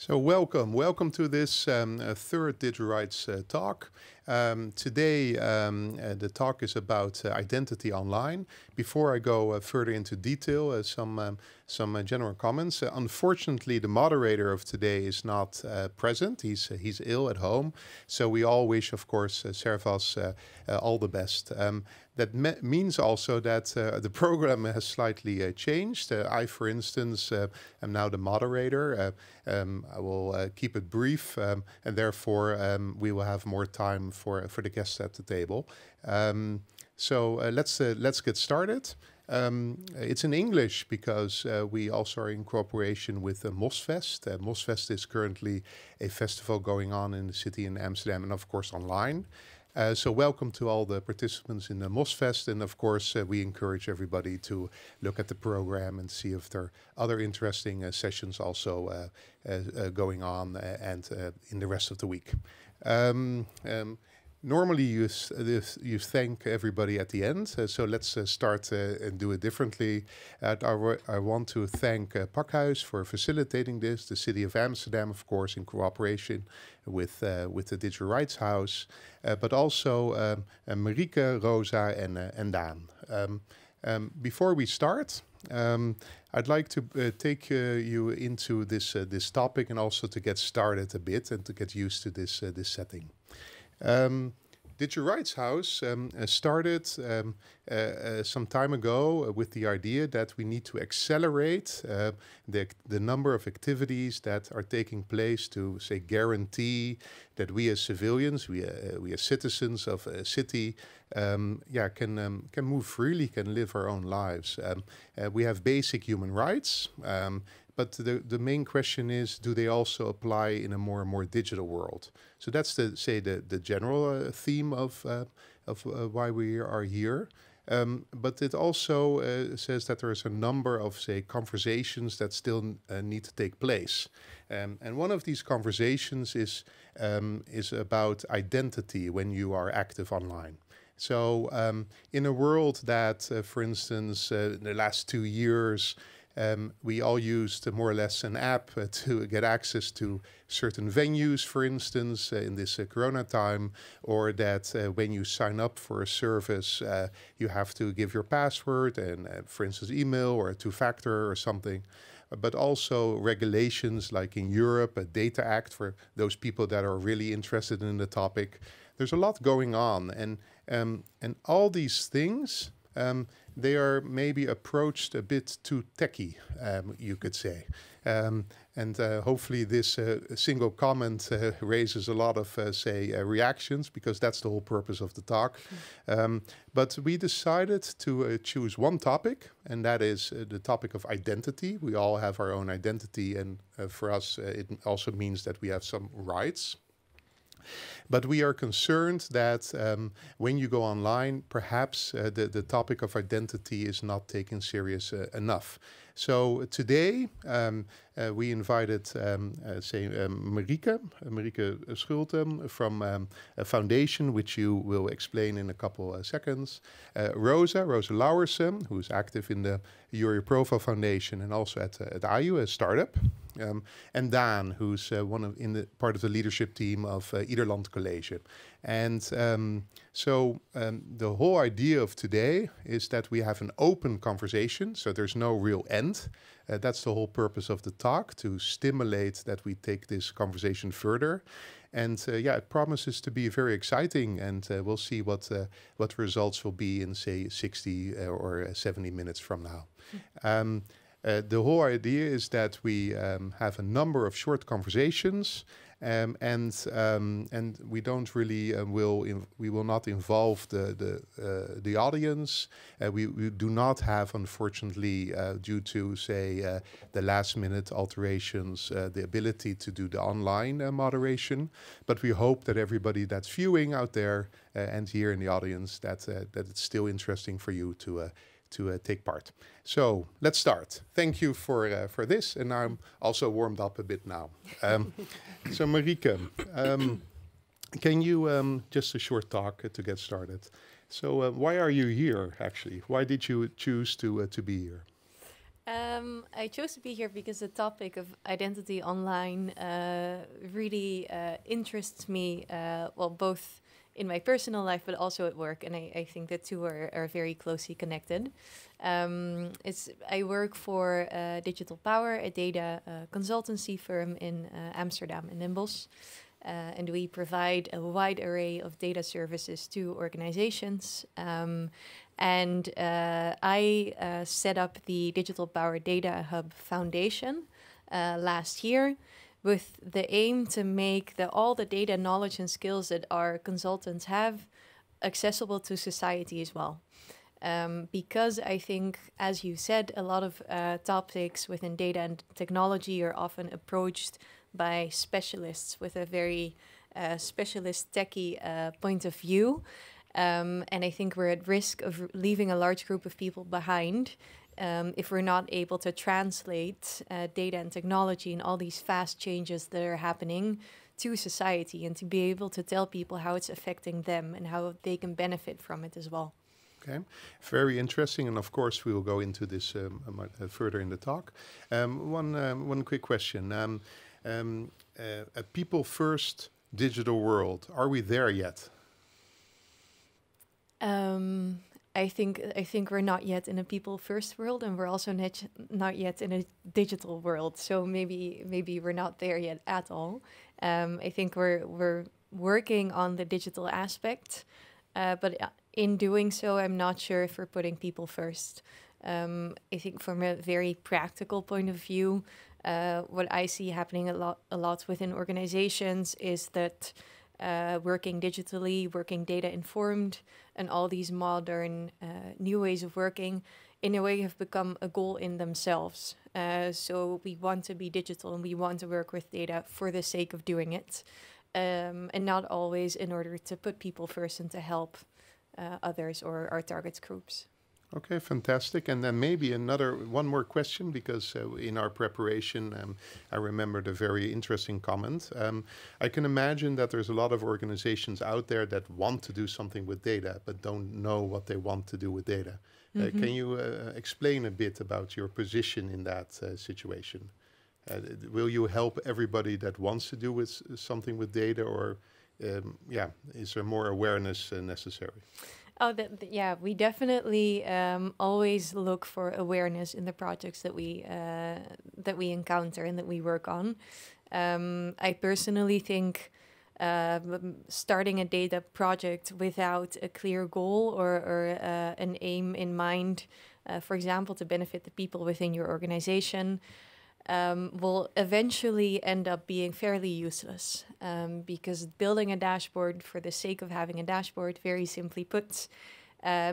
So welcome to this third digital rights talk. Today the talk is about identity online. Before I go further into detail, some general comments. Unfortunately, the moderator of today is not present. He's ill at home. So we all wish, of course, Servas all the best. That means also that the program has slightly changed. I, for instance, am now the moderator. I will keep it brief, and therefore we will have more time for the guests at the table. Let's get started. It's in English because we also are in cooperation with Mosfest. Mosfest is currently a festival going on in the city in Amsterdam and of course online. So welcome to all the participants in the Mosfest, and of course we encourage everybody to look at the program and see if there are other interesting sessions also going on and in the rest of the week. Normally you thank everybody at the end, so let's start and do it differently. I want to thank Pakhuis for facilitating this, the City of Amsterdam, of course, in cooperation with the Digital Rights House, but also Marieke, Rosa and Daan. Before we start, I'd like to take you into this topic and also to get started a bit and to get used to this setting. Digital Rights House started some time ago with the idea that we need to accelerate the number of activities that are taking place to, say, guarantee that we as civilians, we as citizens of a city, can move freely, can live our own lives. We have basic human rights. But the main question is, do they also apply in a more and more digital world? So that's the general theme of why we are here. But it also says that there is a number of, say, conversations that still need to take place. And one of these conversations is about identity when you are active online. So in a world that, for instance, in the last 2 years, we all used more or less an app to get access to certain venues, for instance, in this Corona time, or that when you sign up for a service, you have to give your password and, for instance, email or a two-factor or something. But also regulations like in Europe, a Data Act for those people that are really interested in the topic. There's a lot going on, and all these things, they are maybe approached a bit too techy, you could say. Hopefully this single comment raises a lot of, reactions, because that's the whole purpose of the talk. But we decided to choose one topic, and that is the topic of identity. We all have our own identity, and for us it also means that we have some rights. But we are concerned that when you go online, perhaps the topic of identity is not taken serious enough. So today we invited, Marieke Schulte from a foundation, which you will explain in a couple of seconds. Rosa Lauwersen, who's active in the Your Profile Foundation and also at AYU, a startup. And Daan, who's part of the leadership team of Iederland College. And the whole idea of today is that we have an open conversation, so there's no real end. That's the whole purpose of the talk, to stimulate that we take this conversation further. And it promises to be very exciting, and we'll see what results will be in, say, 60 or 70 minutes from now. The whole idea is that we have a number of short conversations, and we don't really we will not involve the audience. We do not have, unfortunately, due to, say, the last minute alterations, the ability to do the online moderation. But we hope that everybody that's viewing out there and here in the audience, that it's still interesting for you to take part. So let's start. Thank you for this, and I'm also warmed up a bit now. So Marieke, can you just a short talk to get started? So why are you here, actually? Why did you choose to be here? I chose to be here because the topic of identity online really interests me, well, both in my personal life, but also at work. And I think the two are very closely connected. I work for Digital Power, a data consultancy firm in Amsterdam, in Den Bosch. And we provide a wide array of data services to organizations. I set up the Digital Power Data Hub Foundation last year with the aim to make all the data knowledge and skills that our consultants have accessible to society as well. Because I think, as you said, a lot of topics within data and technology are often approached by specialists with a very specialist techie point of view. And I think we're at risk of leaving a large group of people behind if we're not able to translate data and technology and all these fast changes that are happening to society, and to be able to tell people how it's affecting them and how they can benefit from it as well. Okay, very interesting, and of course we will go into this further in the talk. One quick question. A people first digital world, are we there yet? I think we're not yet in a people first world, and we're also not yet in a digital world. So maybe we're not there yet at all. I think we're working on the digital aspect, but in doing so, I'm not sure if we're putting people first. I think from a very practical point of view, what I see happening a lot within organizations is that working digitally, working data informed, and all these modern new ways of working in a way have become a goal in themselves. So we want to be digital and we want to work with data for the sake of doing it, and not always in order to put people first and to help others or our target groups. Okay, fantastic. And then maybe one more question, because in our preparation, I remembered a very interesting comment. I can imagine that there's a lot of organizations out there that want to do something with data, but don't know what they want to do with data. Can you explain a bit about your position in that situation? Will you help everybody that wants to do something with data, or is there more awareness necessary? Oh, yeah, we definitely always look for awareness in the projects that we encounter and that we work on. I personally think starting a data project without a clear goal or an aim in mind, for example, to benefit the people within your organization, will eventually end up being fairly useless, because building a dashboard for the sake of having a dashboard, very simply put,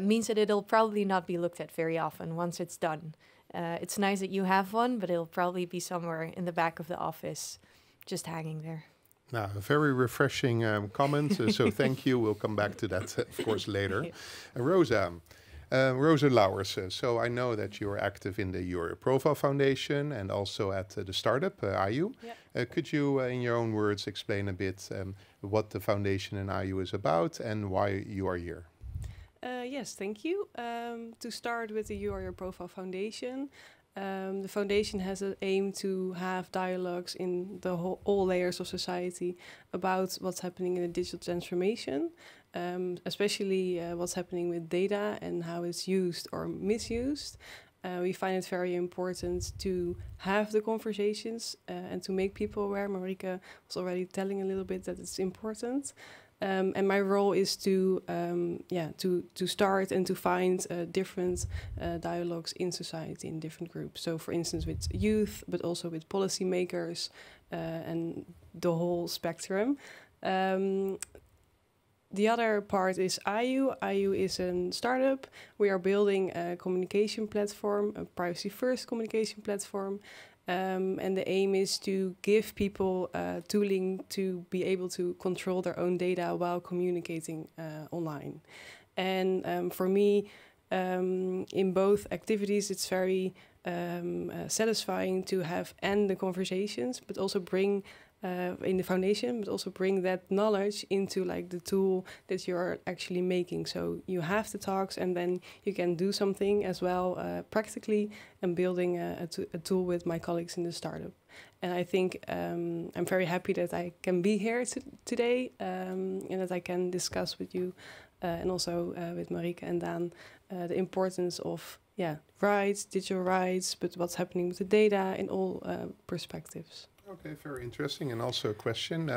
means that it'll probably not be looked at very often once it's done. It's nice that you have one, but it'll probably be somewhere in the back of the office, just hanging there. Now, a very refreshing comment, so thank you. We'll come back to that, of course, later. Rosa. Rosa Lauwers, so I know that you're active in the Your Profile Foundation and also at the startup, IU. Yep. Could you, in your own words, explain a bit what the foundation and IU is about and why you are here? Yes, thank you. To start with the Your Profile Foundation, the foundation has an aim to have dialogues in all layers of society about what's happening in the digital transformation, especially what's happening with data and how it's used or misused. We find it very important to have the conversations and to make people aware. Marika was already telling a little bit that it's important. And my role is to start and to find different dialogues in society in different groups. So, for instance, with youth, but also with policymakers and the whole spectrum. The other part is IU. IU is a startup. We are building a communication platform, a privacy-first communication platform. And the aim is to give people tooling to be able to control their own data while communicating online. And for me, in both activities, it's very satisfying to have end the conversations, but also bring in the foundation, but also bring that knowledge into like the tool that you're actually making. So you have the talks, and then you can do something as well practically, and building a tool with my colleagues in the startup. And I think I'm very happy that I can be here today, and that I can discuss with you and also with Marike and Dan the importance of rights, digital rights, but what's happening with the data in all perspectives. Okay, very interesting. And also a question.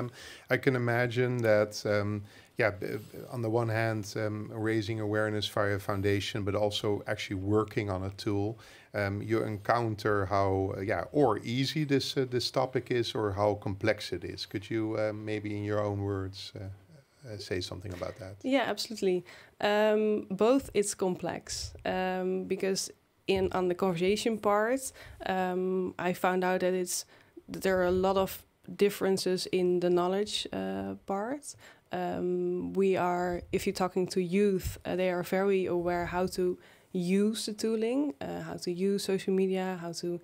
I can imagine that, on the one hand, raising awareness via foundation, but also actually working on a tool, you encounter how, or easy this topic is, or how complex it is. Could you maybe in your own words say something about that? Yeah, absolutely. Both it's complex because on the conversation part, I found out that there are a lot of differences in the knowledge part. If you're talking to youth, they are very aware how to use the tooling, how to use social media, how to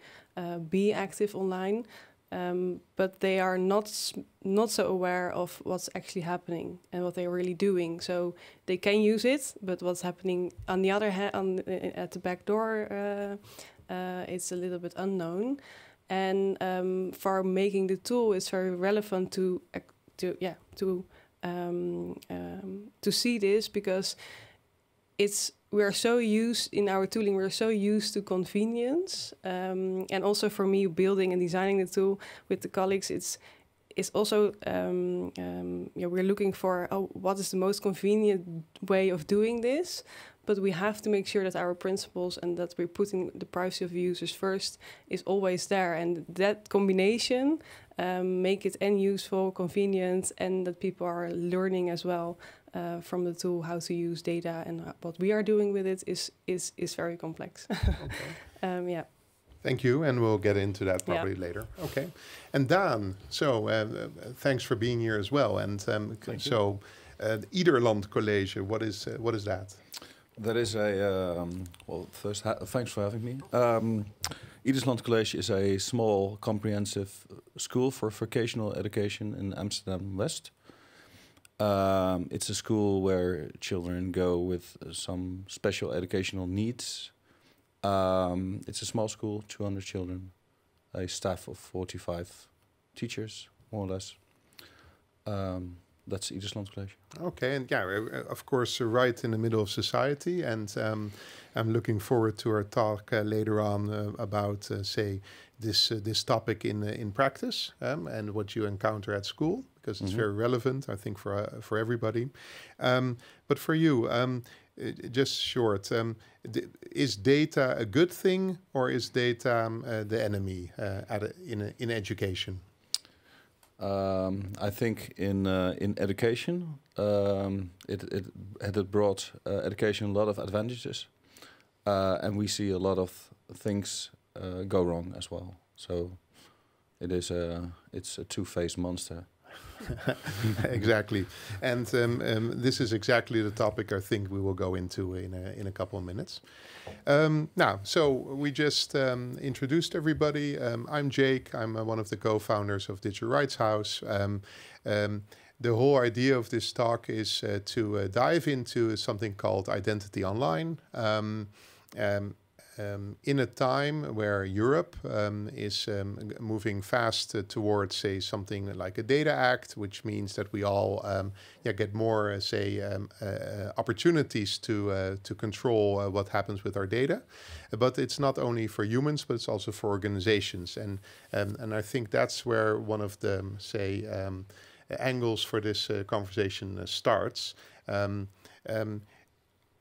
be active online. But they are not so aware of what's actually happening and what they're really doing. So they can use it, but what's happening on the other hand, at the back door, it's a little bit unknown. And for making the tool, it's very relevant to see this, because we're so used in our tooling, we're so used to convenience, and also for me, building and designing the tool with the colleagues, it's also we're looking for what is the most convenient way of doing this. But we have to make sure that our principles and that we're putting the privacy of users first is always there. And that combination make it useful, convenient, and that people are learning as well from the tool how to use data. And what we are doing with it is very complex. Okay. Thank you, and we'll get into that probably later. Okay. And Dan, so thanks for being here as well. And so Iederland College, what is that? That is first, thanks for having me. Iederland College is a small, comprehensive school for vocational education in Amsterdam West. It's a school where children go with some special educational needs. It's a small school, 200 children, a staff of 45 teachers, more or less. That's Iederland College. Okay, and of course, right in the middle of society. And I'm looking forward to our talk later on about, say, this topic in practice and what you encounter at school, because it's very relevant, I think, for everybody. But for you, just short, is data a good thing, or is data the enemy in education? I think in education, it brought education a lot of advantages, and we see a lot of things go wrong as well. So it's a two-faced monster. Exactly, and this is exactly the topic I think we will go into in a couple of minutes. Now, so we just introduced everybody. I'm Jake. I'm one of the co-founders of Digital Rights House. The whole idea of this talk is to dive into something called identity online. In a time where Europe is moving fast towards, say, something like a data act, which means that we all get more, opportunities to control what happens with our data. But it's not only for humans, but it's also for organizations. And I think that's where one of the, angles for this conversation starts.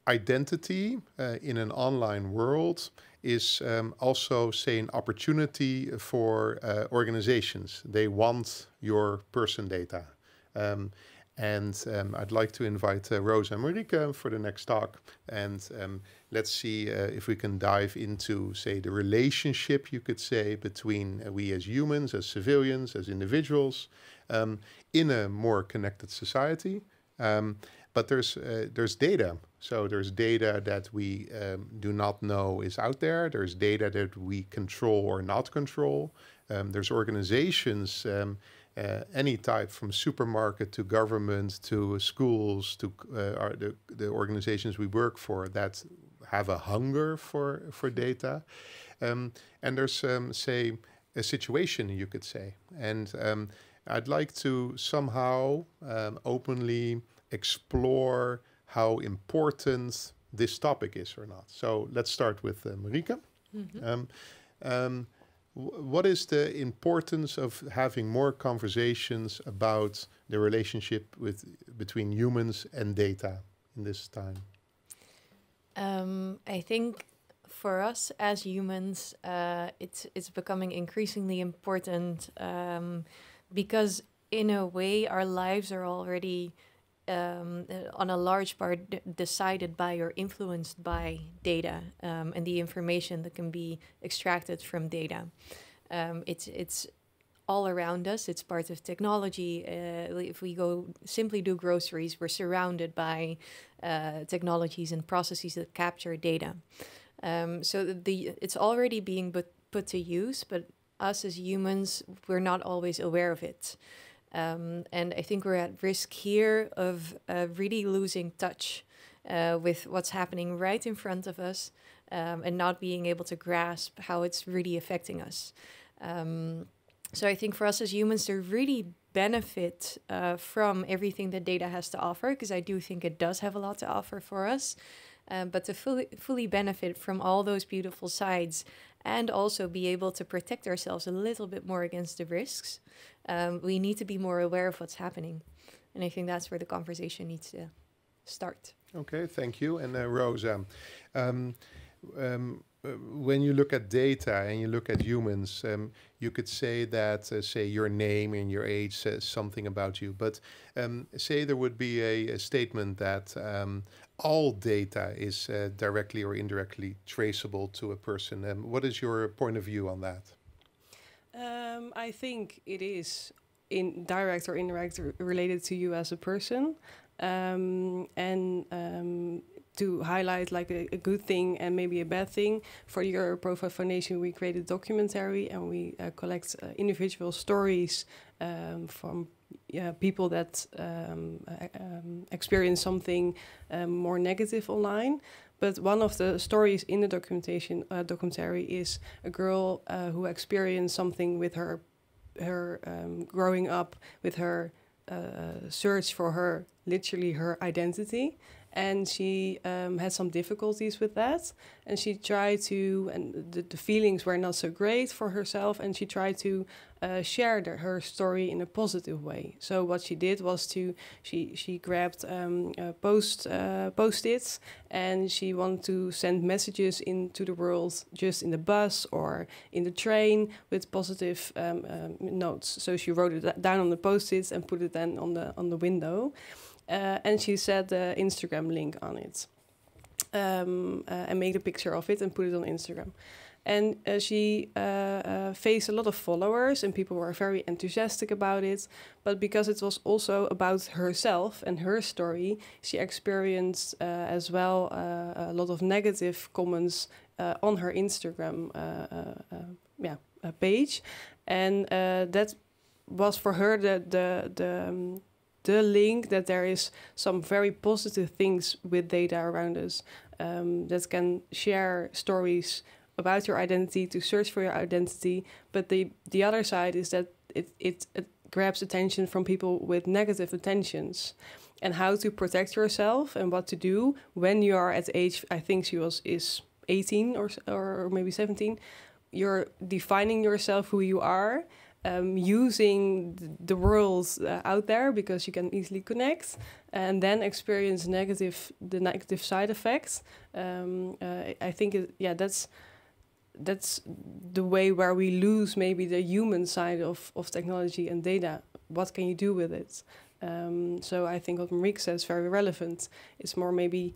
Identity in an online world is also, say, an opportunity for organizations. They want your person data. I'd like to invite Rosa and Marike for the next talk. And let's see if we can dive into, say, the relationship, you could say, between we as humans, as civilians, as individuals, in a more connected society. But there's data. So there's data that we do not know is out there. There's data that we control or not control. There's organizations any type, from supermarket to government to schools to the organizations we work for that have a hunger for data. And there's, say, a situation, you could say. And I'd like to somehow openly explore how important this topic is or not. So let's start with Marieke. What is the importance of having more conversations about the relationship between humans and data in this time? I think for us as humans, it's becoming increasingly important because in a way our lives are already on a large part decided by or influenced by data and the information that can be extracted from data. It's all around us. It's part of technology. If we go simply do groceries, we're surrounded by technologies and processes that capture data. So it's already being put to use, but us as humans, we're not always aware of it. And I think we're at risk here of really losing touch with what's happening right in front of us and not being able to grasp how it's really affecting us. So I think for us as humans to really benefit from everything that data has to offer, because I do think it does have a lot to offer for us, but to fully benefit from all those beautiful sides and also be able to protect ourselves a little bit more against the risks, we need to be more aware of what's happening. And I think that's where the conversation needs to start. Okay, thank you. And Rosa, when you look at data and you look at humans, you could say that, say, your name and your age says something about you. But say there would be a statement that all data is directly or indirectly traceable to a person. What is your point of view on that? I think it is direct or indirect related to you as a person. To highlight like a good thing and maybe a bad thing, for Your Profile Foundation we created a documentary and we collect individual stories from people that experience something more negative online. But one of the stories in the documentary is a girl who experienced something with her growing up, with her search for her identity. And she had some difficulties with that. And she tried to, and the feelings were not so great for herself. And she tried to share her story in a positive way. So what she did was she grabbed post-its and she wanted to send messages into the world just in the bus or in the train with positive notes. So she wrote it down on the post-its and put it then on the window. And she set the Instagram link on it and made a picture of it and put it on Instagram. And she faced a lot of followers and people were very enthusiastic about it. But because it was also about herself and her story, she experienced as well a lot of negative comments on her Instagram page. And that was for her the link that there is some very positive things with data around us that can share stories about your identity, to search for your identity. But the other side is that it grabs attention from people with negative intentions, and how to protect yourself and what to do when you are at age, I think she is 18 or maybe 17. You're defining yourself, who you are, using the world out there because you can easily connect, and then experience the negative side effects. I think that's the way where we lose maybe the human side of technology and data. What can you do with it? So I think what Marieke says is very relevant. It's more maybe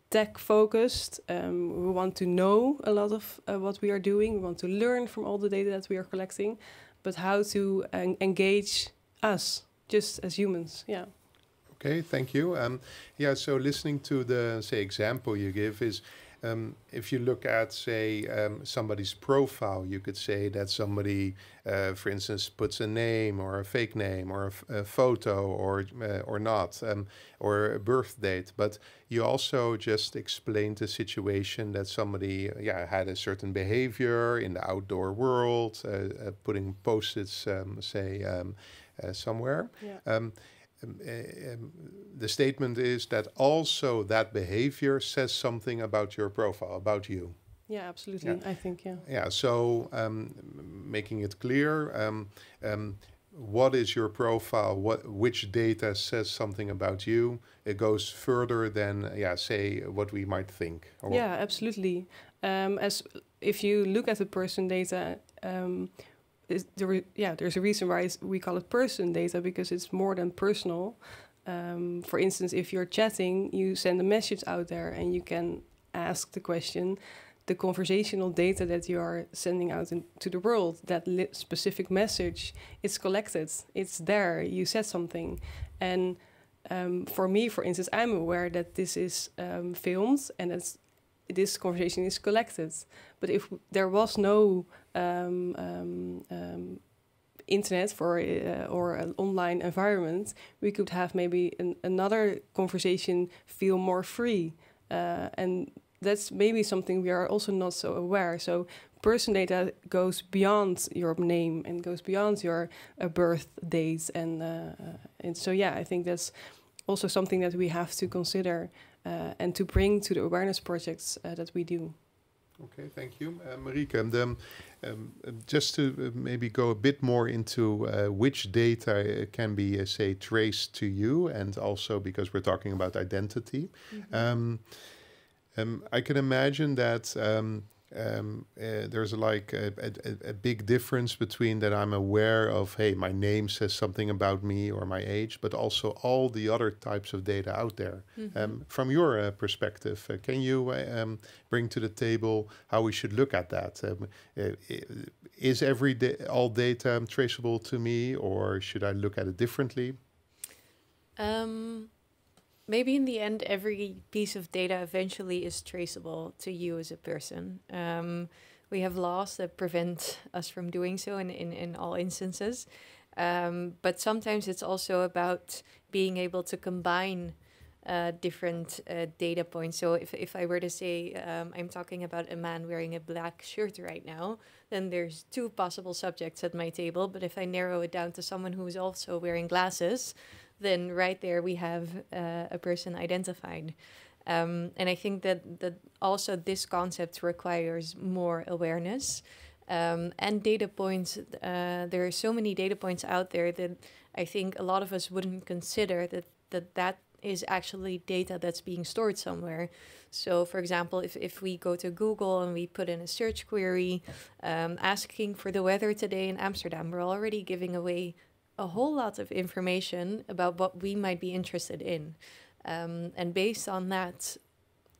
tech focused. We want to know a lot of what we are doing. We want to learn from all the data that we are collecting. But how to engage us just as humans, yeah. Okay, thank you. So listening to the, say, example you give is, If you look at, say, somebody's profile, you could say that somebody, for instance, puts a name or a fake name or a photo or not, or a birth date. But you also just explained the situation that somebody, had a certain behavior in the outdoor world, putting post-its, somewhere. Yeah. The statement is that also that behavior says something about your profile, about you. Yeah, absolutely. Yeah. I think, yeah. Yeah, so making it clear, what is your profile? Which data says something about you? It goes further than, say, what we might think. Or Yeah, absolutely. As if you look at the person data, there's a reason why we call it person data, because it's more than personal. For instance, if you're chatting, you send a message out there and you can ask the question, the conversational data that you are sending out into the world, that specific message, it's collected, it's there, you said something. And for me, for instance, I'm aware that this is filmed and this conversation is collected. But if there was no internet or an online environment, we could have maybe another conversation feel more free. And that's maybe something we are also not so aware. So person data goes beyond your name and goes beyond your birth date. And so, I think that's also something that we have to consider and to bring to the awareness projects that we do. Okay, thank you. Marieke, and just to maybe go a bit more into which data can be, say, traced to you, and also because we're talking about identity. Mm-hmm. I can imagine that there's like a big difference between that I'm aware of, hey, my name says something about me or my age, but also all the other types of data out there. Mm-hmm. From your perspective, can you bring to the table how we should look at that? Is all data traceable to me, or should I look at it differently? Maybe in the end, every piece of data eventually is traceable to you as a person. We have laws that prevent us from doing so in all instances. But sometimes it's also about being able to combine different data points. So if I were to say I'm talking about a man wearing a black shirt right now, then there's two possible subjects at my table. But if I narrow it down to someone who is also wearing glasses, then right there we have a person identified. And I think that also this concept requires more awareness and data points. There are so many data points out there that I think a lot of us wouldn't consider that is actually data that's being stored somewhere. So, for example, if we go to Google and we put in a search query asking for the weather today in Amsterdam, we're already giving away a whole lot of information about what we might be interested in. And based on that,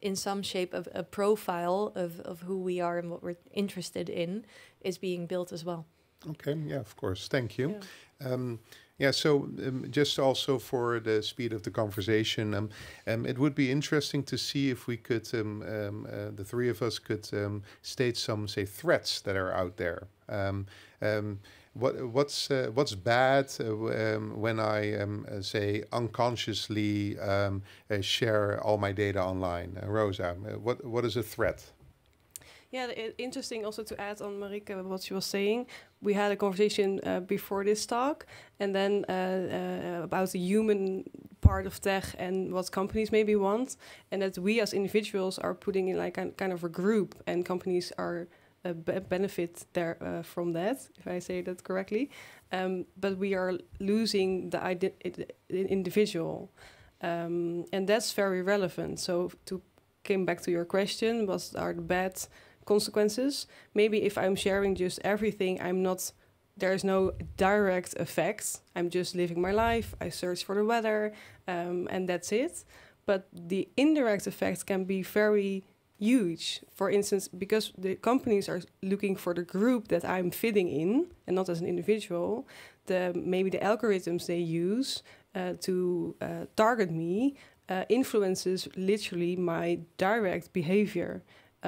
in some shape, of a profile of who we are and what we're interested in is being built as well. Okay, yeah, of course. Thank you. Yeah. So just also for the speed of the conversation, it would be interesting to see if we could, the three of us could state some, say, threats that are out there. What's bad when I say unconsciously share all my data online? Rosa, what is a threat? Yeah, interesting also to add on Marieke what she was saying. We had a conversation before this talk, and then about the human part of tech and what companies maybe want, and that we as individuals are putting in like kind of a group, and companies are benefit there from that, if I say that correctly. But we are losing the individual, and that's very relevant. So to came back to your question, what are the bad consequences? Maybe if I'm sharing just everything, there's no direct effects. I'm just living my life. I search for the weather, and that's it. But the indirect effects can be very huge. For instance, because the companies are looking for the group that I'm fitting in, and not as an individual, maybe the algorithms they use to target me influences literally my direct behavior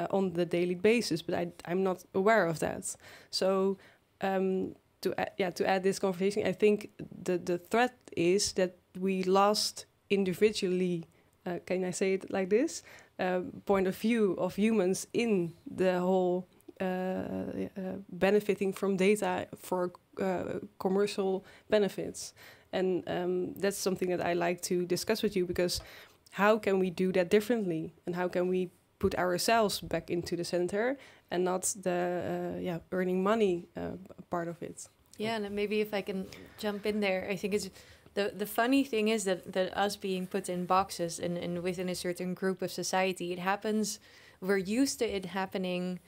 on the daily basis, but I'm not aware of that. So to add this conversation, I think the threat is that we lost individually, can I say it like this, point of view of humans in the whole benefiting from data for commercial benefits. And that's something that I like to discuss with you, because how can we do that differently? And how can we put ourselves back into the center and not the earning money part of it? Yeah, and maybe if I can jump in there, I think it's the funny thing is that us being put in boxes and within a certain group of society, it happens, we're used to it happening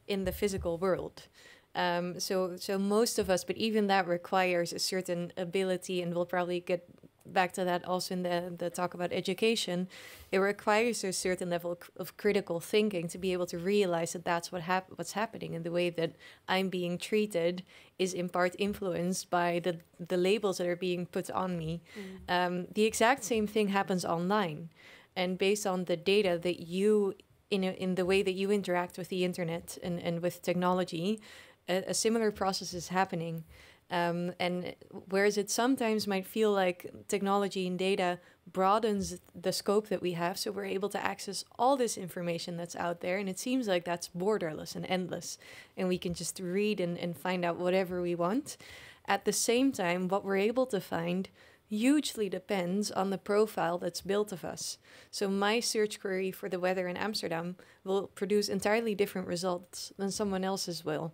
in the physical world. So most of us, but even that requires a certain ability, and we'll probably get back to that also in the talk about education. It requires a certain level of critical thinking to be able to realize that that's what's happening, and the way that I'm being treated is in part influenced by the labels that are being put on me. The exact same thing happens online, and based on the data that you in the way that you interact with the internet and with technology, a similar process is happening. And whereas it sometimes might feel like technology and data broadens the scope that we have, so we're able to access all this information that's out there, and it seems like that's borderless and endless, and we can just read and find out whatever we want. At the same time, what we're able to find hugely depends on the profile that's built of us. So my search query for the weather in Amsterdam will produce entirely different results than someone else's will.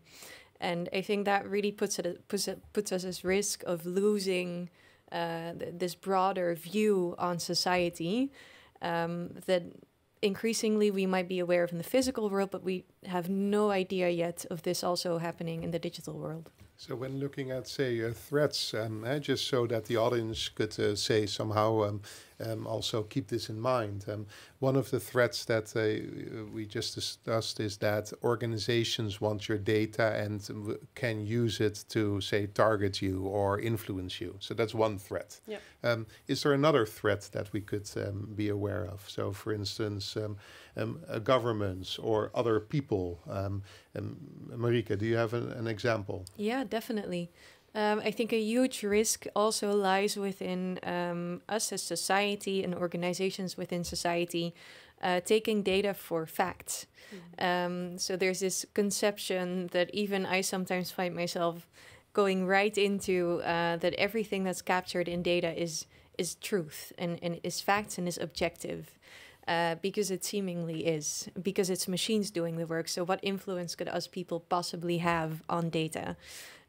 And I think that really puts us at risk of losing this broader view on society that increasingly we might be aware of in the physical world, but we have no idea yet of this also happening in the digital world. So when looking at, say, threats, just so that the audience could say somehow also keep this in mind, one of the threats that we just discussed is that organizations want your data and can use it to, say, target you or influence you. So that's one threat. Yeah. Is there another threat that we could be aware of? So, for instance, governments or other people. Marika, do you have an example? Yeah, definitely. I think a huge risk also lies within us as society and organizations within society taking data for fact. So there's this conception that even I sometimes find myself going right into that everything that's captured in data is truth and is facts and is objective. Because it seemingly is, because it's machines doing the work. So what influence could us people possibly have on data?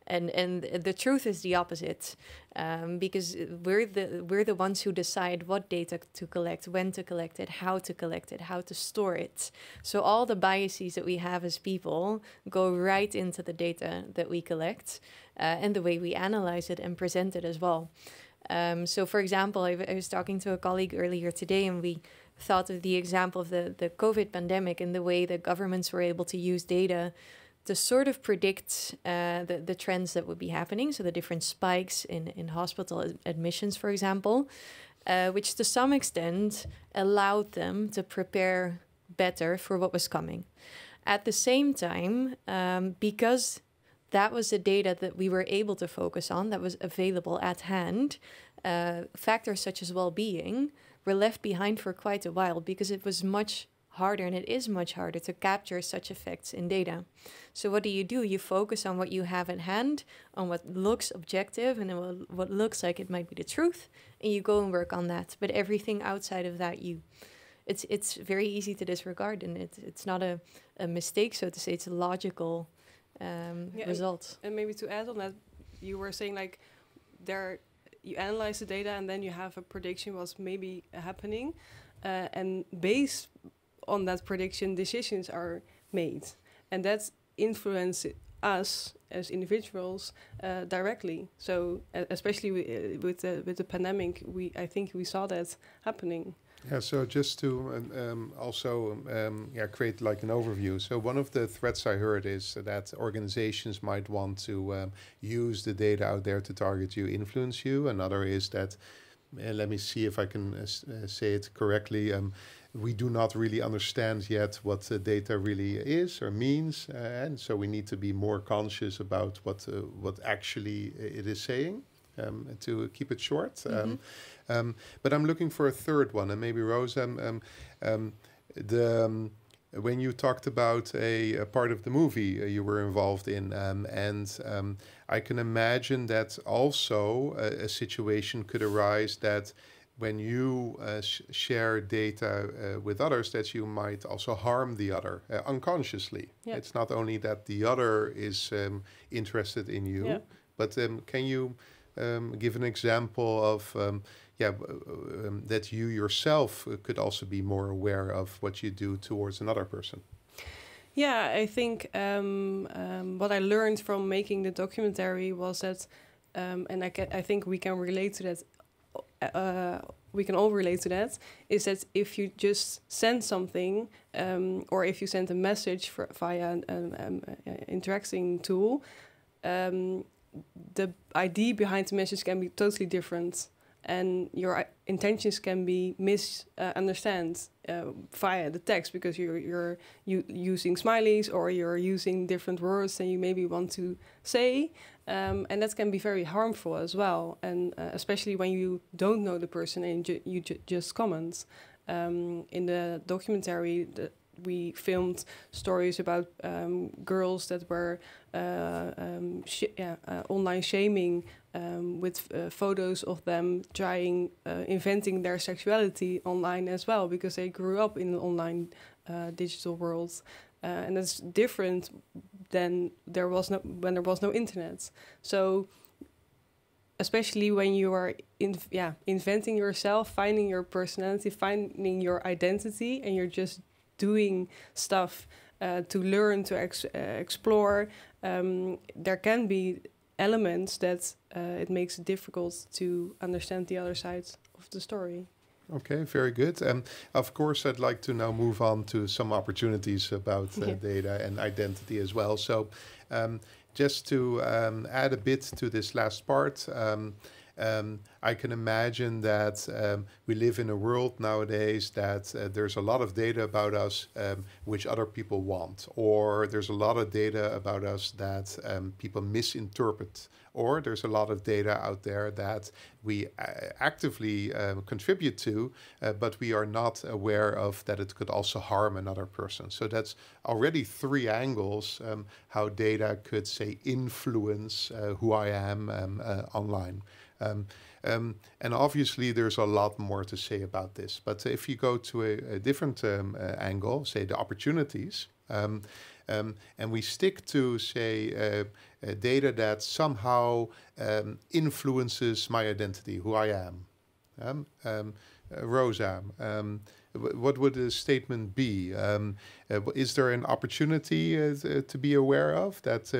And the truth is the opposite, because we're the ones who decide what data to collect, when to collect it, how to store it. So all the biases that we have as people go right into the data that we collect and the way we analyze it and present it as well. So for example, I was talking to a colleague earlier today, and we thought of the example of the COVID pandemic and the way that governments were able to use data to sort of predict the trends that would be happening. So the different spikes in hospital admissions, for example, which to some extent allowed them to prepare better for what was coming. At the same time, because that was the data that we were able to focus on, that was available at hand, factors such as well-being were left behind for quite a while, because it was much harder, and it is much harder, to capture such effects in data. So what do? You focus on what you have at hand, on what looks objective and what looks like it might be the truth, and you go and work on that. But everything outside of that, it's very easy to disregard, and it's not a mistake, so to say. It's a logical result. And maybe to add on that, you were saying like you analyze the data and then you have a prediction what's maybe happening, and based on that prediction, decisions are made, and that influences us as individuals directly. So especially with the pandemic, I think we saw that happening. Yeah, so just to also create like an overview. So one of the threats I heard is that organizations might want to use the data out there to target you, influence you. Another is that let me see if I can say it correctly. We do not really understand yet what data really is or means, and so we need to be more conscious about what actually it is saying. To keep it short, but I'm looking for a third one, and maybe Rosa, when you talked about a part of the movie you were involved in, and I can imagine that also a situation could arise that when you share data with others, that you might also harm the other unconsciously. Yeah. It's not only that the other is interested in you, but can you give an example of that you yourself could also be more aware of what you do towards another person? Yeah, I think what I learned from making the documentary was that, and I think we can relate to that. We can all relate to that. Is that if you just send something, or if you send a message via an interacting tool, the idea behind the message can be totally different, and your intentions can be misunderstood via the text, because you're using smileys, or you're using different words than you maybe want to say, and that can be very harmful as well, and especially when you don't know the person and you just comment. In the documentary, we filmed stories about girls that were online shaming, with photos of them inventing their sexuality online as well, because they grew up in an online digital world, and that's different than when there was no internet. So especially when you are inventing yourself, finding your personality, finding your identity, and you're just doing stuff to learn, to explore, there can be elements that it makes it difficult to understand the other side of the story. Okay, very good. Of course, I'd like to now move on to some opportunities about data and identity as well. So just to add a bit to this last part, I can imagine that we live in a world nowadays that there's a lot of data about us which other people want, or there's a lot of data about us that people misinterpret, or there's a lot of data out there that we actively contribute to, but we are not aware of that it could also harm another person. So that's already three angles how data could, say, influence who I am online. And obviously there's a lot more to say about this. But if you go to a different angle, say the opportunities, and we stick to, say, data that somehow influences my identity, who I am. Rosa, what would the statement be? Is there an opportunity to be aware of that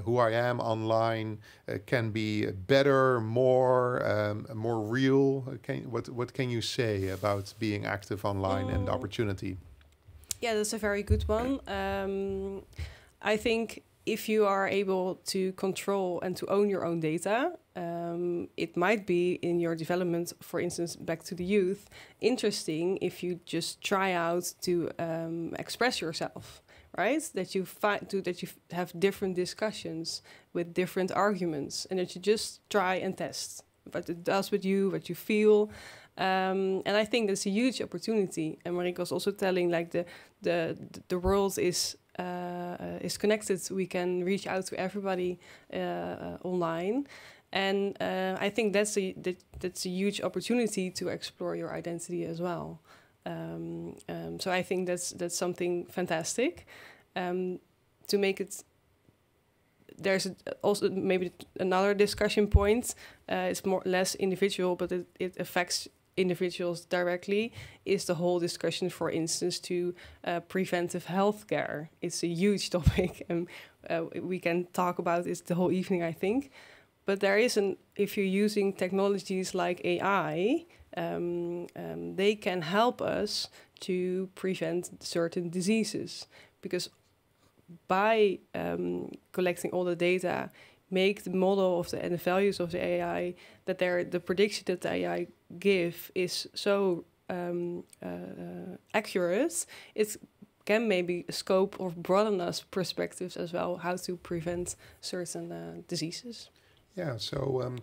who I am online can be better, more real? What can you say about being active online and the opportunity? Yeah, that's a very good one. I think if you are able to control and to own your own data, it might be in your development, for instance, back to the youth, interesting if you just try out to express yourself, right? That you have different discussions with different arguments, and that you just try and test what it does with you, what you feel. And I think that's a huge opportunity. And Marika was also telling, like, the world is connected. We can reach out to everybody online, and I think that's a huge opportunity to explore your identity as well. So I think that's something fantastic. To make it, there's also maybe another discussion point. It's less individual, but it affects individuals directly, is the whole discussion, for instance, to preventive healthcare. It's a huge topic, and we can talk about it the whole evening, I think. But there is if you're using technologies like AI, they can help us to prevent certain diseases, because by collecting all the data, make the model of and the values of the AI, that the prediction that the AI give is so accurate, it can maybe scope or broaden us perspectives as well, how to prevent certain diseases. Yeah, so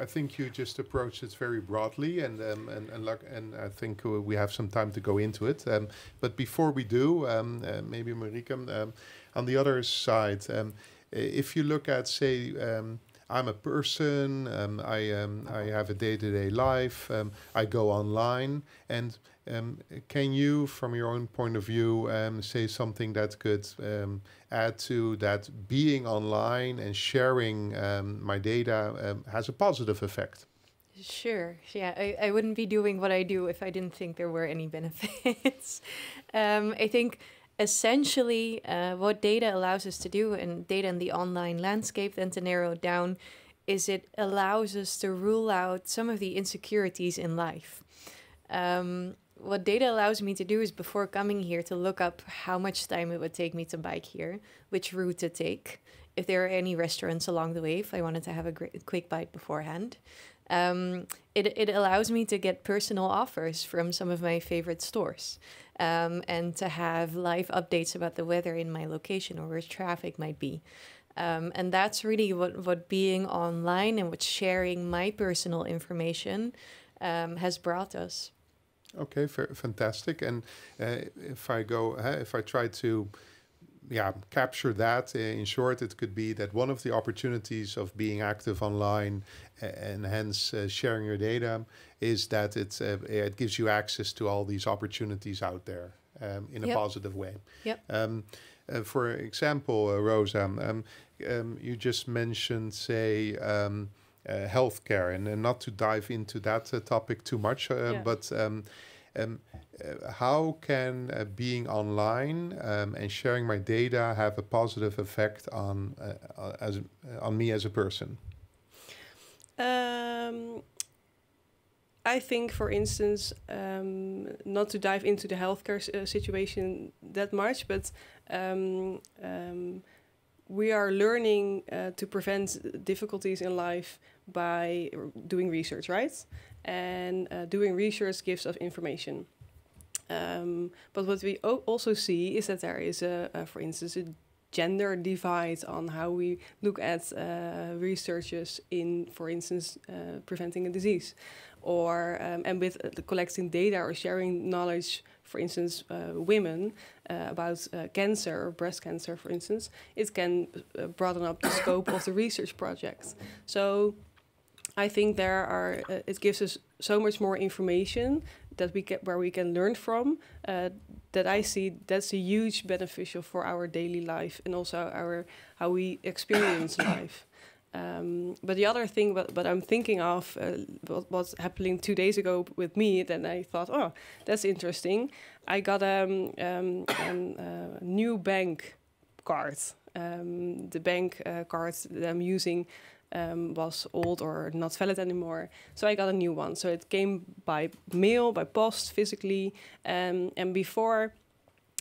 I think you just approached it very broadly, and I think we have some time to go into it. But before we do, maybe Marika, on the other side, if you look at, say, I'm a person, I have a day-to-day life, I go online, and can you, from your own point of view, say something that could add to that being online and sharing my data has a positive effect? Sure. Yeah, I wouldn't be doing what I do if I didn't think there were any benefits. I think essentially what data allows us to do, and data in the online landscape, then to narrow it down, is it allows us to rule out some of the insecurities in life. What data allows me to do is, before coming here, to look up how much time it would take me to bike here, which route to take, if there are any restaurants along the way, if I wanted to have a quick bite beforehand. It allows me to get personal offers from some of my favorite stores, and to have live updates about the weather in my location or where traffic might be. And that's really what being online and what sharing my personal information has brought us. Okay, fantastic. And if I try to capture that, in short, it could be that one of the opportunities of being active online and hence sharing your data is that it gives you access to all these opportunities out there in a positive way. Yep. For example, Rosa, you just mentioned, say, healthcare, and not to dive into that topic too much, but how can being online and sharing my data have a positive effect on me as a person? I think, for instance, not to dive into the healthcare situation that much, but we are learning to prevent difficulties in life by doing research, right? And doing research gives us information. But what we also see is that there is, for instance, a gender divide on how we look at researchers in, for instance, preventing a disease, or and with collecting data or sharing knowledge. For instance, women about cancer or breast cancer, for instance, it can broaden up the scope of the research projects. So I think it gives us so much more information that where we can learn from, that I see that's a huge beneficial for our daily life and also how we experience life. But the other thing, but I'm thinking of what was happening 2 days ago with me, then I thought, oh, that's interesting. I got a new bank card. The bank card that I'm using was old or not valid anymore. So I got a new one. So it came by mail, by post, physically. And before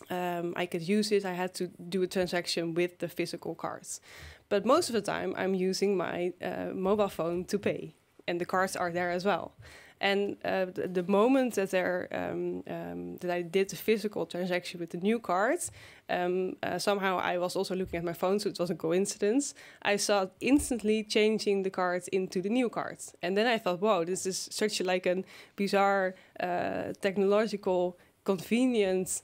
I could use it, I had to do a transaction with the physical cards. But most of the time, I'm using my mobile phone to pay. And the cards are there as well. And the moment that that I did the physical transaction with the new cards, somehow I was also looking at my phone, so it was a coincidence. I saw it instantly changing the cards into the new cards. And then I thought, wow, this is such a bizarre technological convenient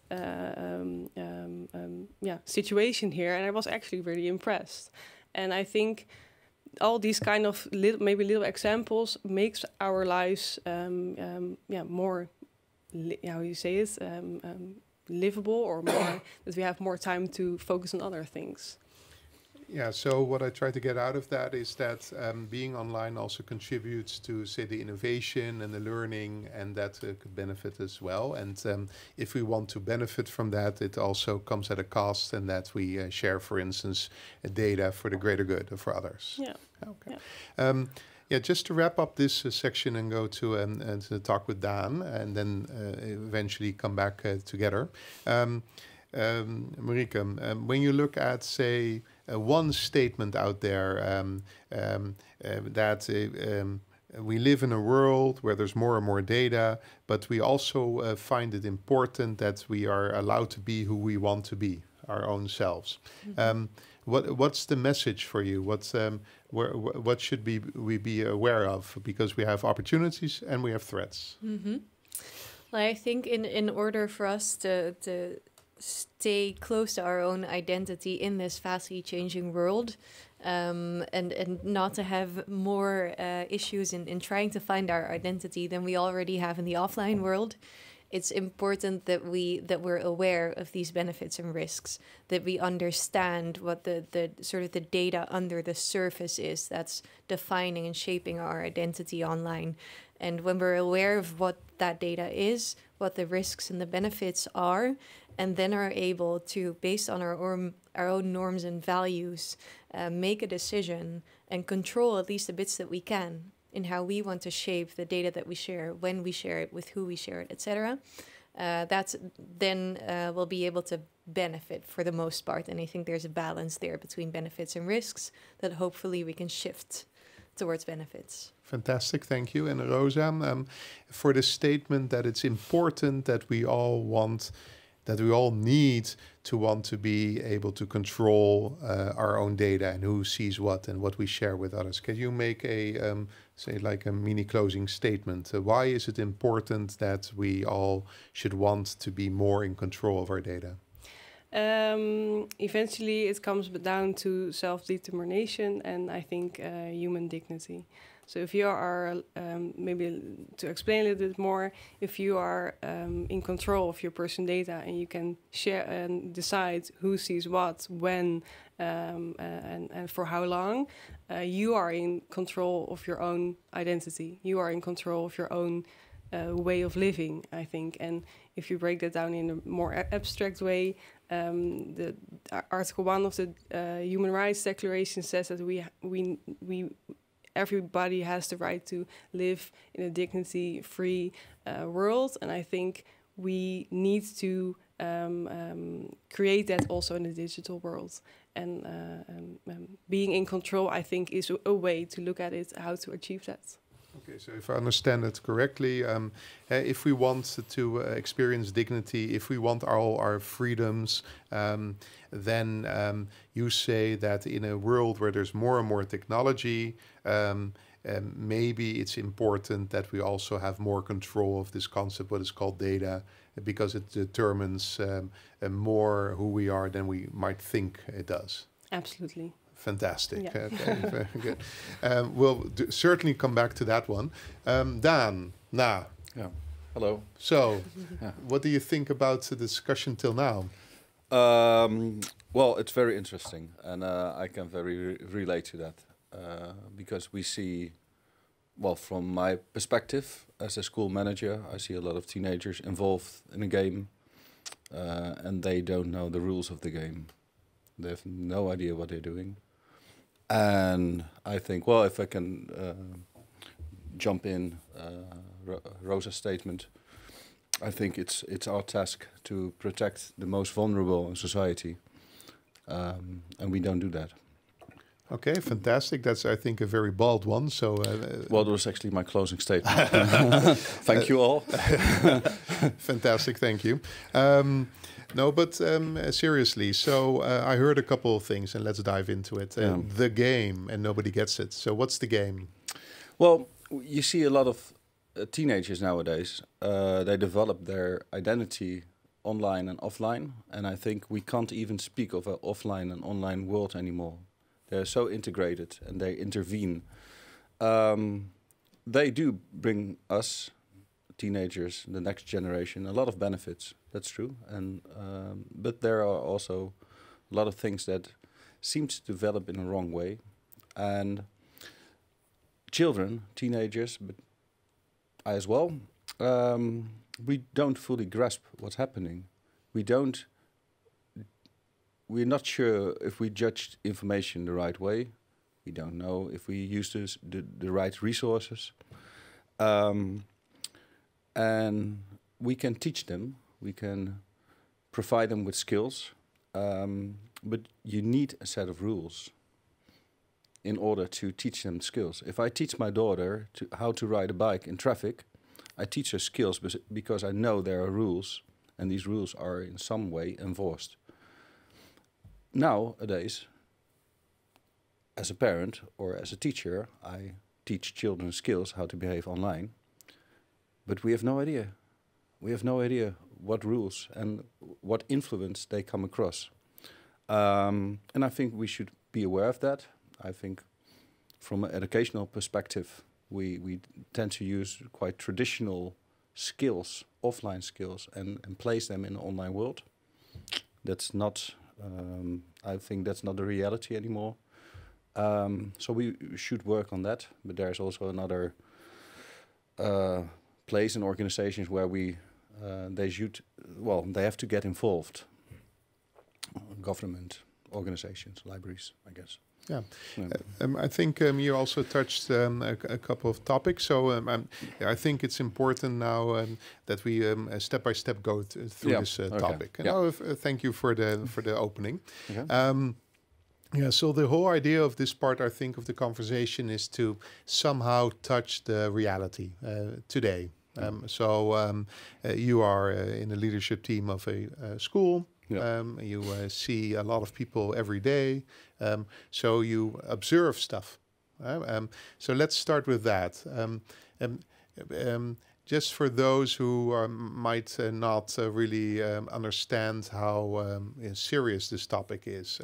situation here. And I was actually really impressed. And I think all these kind of little examples makes our lives more livable, or more that we have more time to focus on other things. Yeah, so what I try to get out of that is that being online also contributes to, say, the innovation and the learning, and that could benefit as well. And if we want to benefit from that, it also comes at a cost, and that we share, for instance, data for the greater good for others. Yeah. Okay. Yeah. Just to wrap up this section and go to talk with Dan, and then eventually come back together. Marieke, when you look at, say, one statement out there that we live in a world where there's more and more data, but we also find it important that we are allowed to be who we want to be, our own selves. What's the message for you? What should we be aware of? Because we have opportunities and we have threats. Well, I think in order for us to stay close to our own identity in this fastly changing world, and not to have more issues in trying to find our identity than we already have in the offline world, it's important that we're aware of these benefits and risks, that we understand what the sort of the data under the surface is that's defining and shaping our identity online. And when we're aware of what that data is, what the risks and the benefits are, and then are able to, based on our own norms and values, make a decision and control at least the bits that we can in how we want to shape the data that we share, when we share it, with who we share it, etc. We'll be able to benefit for the most part. And I think there's a balance there between benefits and risks that hopefully we can shift towards benefits. Fantastic, thank you. And Rosa, for the statement that it's important that we all need to want to be able to control our own data and who sees what and what we share with others. Can you make a, say, like a mini closing statement? Why is it important that we all should want to be more in control of our data? Eventually it comes down to self-determination and I think human dignity. So if you are, maybe to explain a little bit more, if you are in control of your personal data and you can share and decide who sees what, when, and for how long, you are in control of your own identity. You are in control of your own way of living, I think. And if you break that down in a more abstract way, the Article 1 of the Human Rights Declaration says that everybody has the right to live in a dignity-free world, and I think we need to create that also in the digital world. And being in control, I think, is a way to look at it, how to achieve that. Okay, so if I understand it correctly, if we want to experience dignity, if we want all our freedoms, then you say that in a world where there's more and more technology, maybe it's important that we also have more control of this concept, what is called data, because it determines more who we are than we might think it does. Absolutely. Fantastic. Yeah. Okay, very good. We'll certainly come back to that one. Dan, Yeah. Hello. So, Yeah. what do you think about the discussion till now? Well, it's very interesting, and I can very relate to that because we see, well, from my perspective as a school manager, I see a lot of teenagers involved in a game, and they don't know the rules of the game. They have no idea what they're doing. And I think, well, if I can jump in Rosa's statement, I think it's our task to protect the most vulnerable in society, and we don't do that. Okay, fantastic. That's, I think, a very bold one. So, well, that was actually my closing statement. Thank you all. Fantastic, thank you. No, but seriously, so I heard a couple of things, and let's dive into it. The game, and nobody gets it. So what's the game? Well, you see a lot of teenagers nowadays. They develop their identity online and offline, and I think we can't even speak of an offline and online world anymore. They're so integrated, and they intervene. They do bring us, teenagers, the next generation, a lot of benefits. That's true, and but there are also a lot of things that seem to develop in a wrong way, and children, teenagers, but I as well, we don't fully grasp what's happening. We're not sure if we judge information the right way. We don't know if we use the right resources. And we can teach them, we can provide them with skills, but you need a set of rules in order to teach them skills. If I teach my daughter how to ride a bike in traffic, I teach her skills because I know there are rules, and these rules are in some way enforced. Nowadays, as a parent or as a teacher, I teach children skills how to behave online, but we have no idea. We have no idea what rules and what influence they come across. And I think we should be aware of that. I think from an educational perspective, we tend to use quite traditional skills, offline skills, and place them in the online world. That's not, I think that's not the reality anymore. So we should work on that, but there's also another place in organizations where they have to get involved. Government organizations, libraries, I guess. Yeah, I think you also touched a couple of topics. So I think it's important now that we step by step go through this topic. And thank you for the opening. Okay. Yeah, so the whole idea of this part, I think, of the conversation is to somehow touch the reality today. You are in the leadership team of a school. Yeah. You see a lot of people every day, so you observe stuff. So let's start with that. Just for those who might not really understand how serious this topic is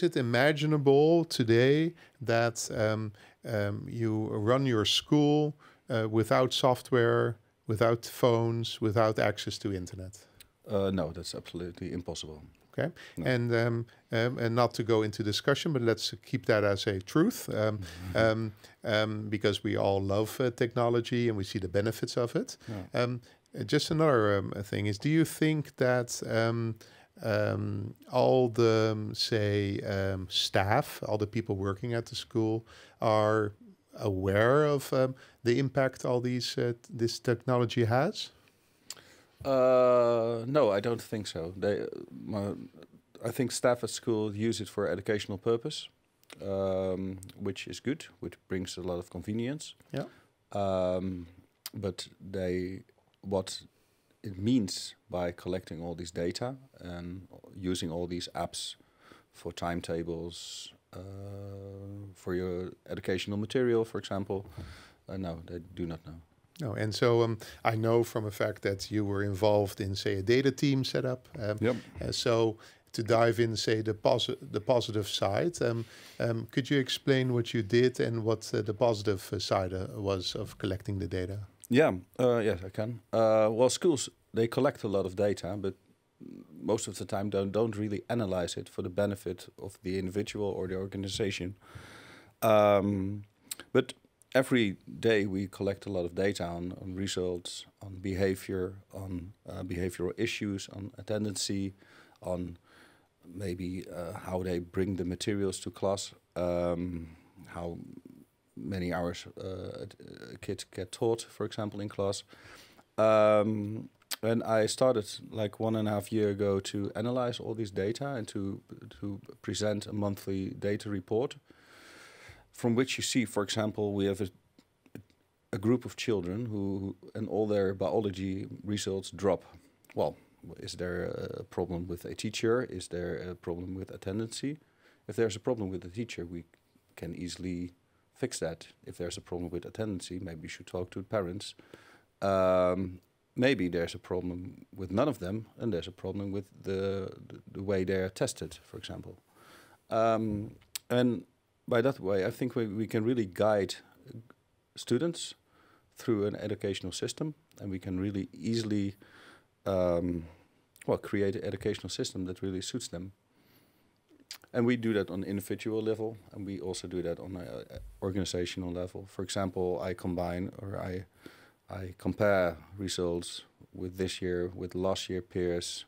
it imaginable today that you run your school without software, without phones, without access to internet? No, that's absolutely impossible. Okay, no. And not to go into discussion, but let's keep that as a truth, because we all love technology and we see the benefits of it. Yeah. Just another thing is, do you think that all the, staff, all the people working at the school are aware of the impact all this technology has? No, I don't think so. I think staff at school use it for educational purpose, which is good, which brings a lot of convenience. Yeah. But what it means by collecting all this data and using all these apps for timetables, for your educational material, for example, no, they do not know. No, and so I know from a fact that you were involved in, say, a data team setup. Yep. So to dive in, say, the positive side, could you explain what you did and what the positive side was of collecting the data? Yeah, yes, I can. Well, schools, they collect a lot of data, but most of the time don't really analyze it for the benefit of the individual or the organization. But every day we collect a lot of data on results, on behavior, on behavioral issues, on attendance, on maybe how they bring the materials to class, how many hours kids get taught, for example, in class. And I started like 1.5 years ago to analyze all this data and to present a monthly data report, from which you see, for example, we have a group of children who and all their biology results drop. Well, is there a problem with a teacher? Is there a problem with attendance? If there's a problem with the teacher, we can easily fix that. If there's a problem with attendance, maybe you should talk to parents. Maybe there's a problem with none of them, and there's a problem with the way they are tested, for example. And by that way, I think we can really guide students through an educational system, and we can really easily create an educational system that really suits them. And we do that on individual level, and we also do that on an organizational level. For example, I compare results with this year, with last year peers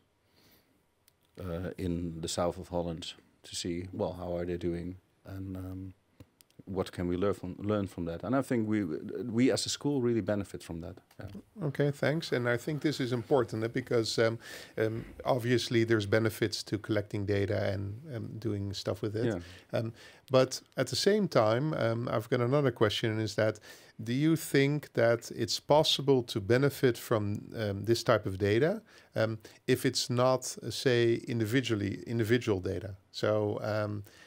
in the south of Holland to see, well, how are they doing? And what can we learn from that? And I think we as a school really benefit from that. Yeah. Okay, thanks. And I think this is important because obviously there's benefits to collecting data and doing stuff with it. Yeah. But at the same time, I've got another question, is that do you think that it's possible to benefit from this type of data if it's not, say, individual data? So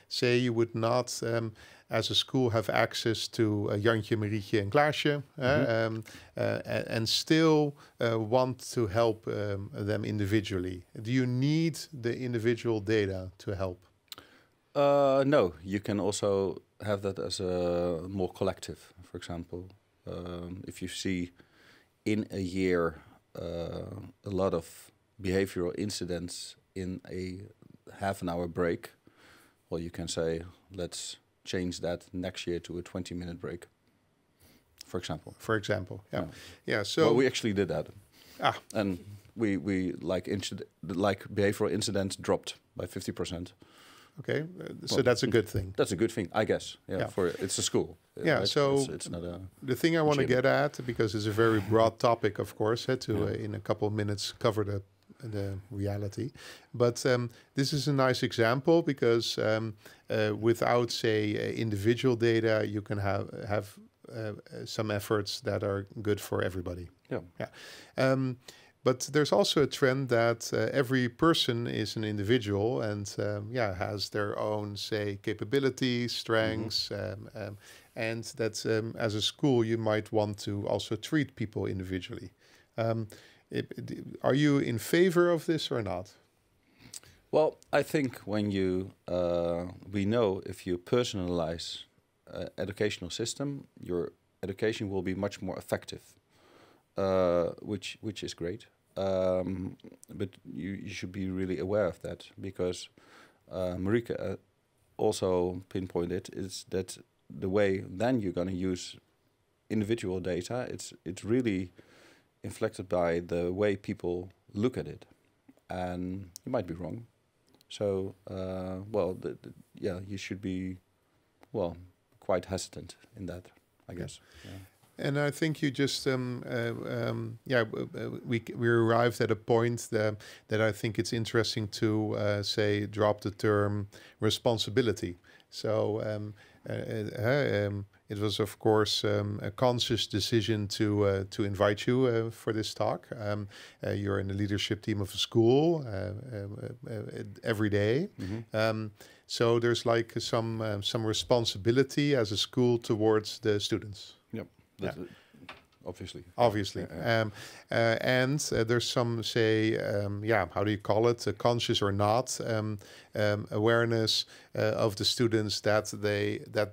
say you would not, as a school, have access to Jantje, Marietje and Klaasje and still want to help them individually. Do you need the individual data to help? No, you can also have that as a more collective. For example, if you see in a year a lot of behavioral incidents in a half an hour break, well, you can say, let's change that next year to a 20-minute break, for example. For example, yeah. Yeah. Yeah, so... Well, we actually did that. And we like behavioral incidents dropped by 50%. Okay, so that's a good thing. That's a good thing, I guess. Yeah, it's a school. Yeah, right? so it's not a the thing I want to gym. get at, because it's a very broad topic, of course, in a couple of minutes cover the reality. But this is a nice example because without, say, individual data, you can have some efforts that are good for everybody. Yeah. But there's also a trend that every person is an individual and has their own, say, capabilities, strengths, and that as a school you might want to also treat people individually. Are you in favor of this or not? Well, I think when we know if you personalize educational system, your education will be much more effective. Which is great, but you should be really aware of that because Marieke also pinpointed is that the way then you're going to use individual data, it's really inflected by the way people look at it, and you might be wrong. So you should be quite hesitant in that, I guess. Yeah. And I think you just, we arrived at a point that I think it's interesting to say drop the term responsibility. So it was, of course, a conscious decision to invite you for this talk. You're in the leadership team of a school every day. So there's like some responsibility as a school towards the students. Obviously. And there's some, say, how do you call it, conscious or not, awareness of the students that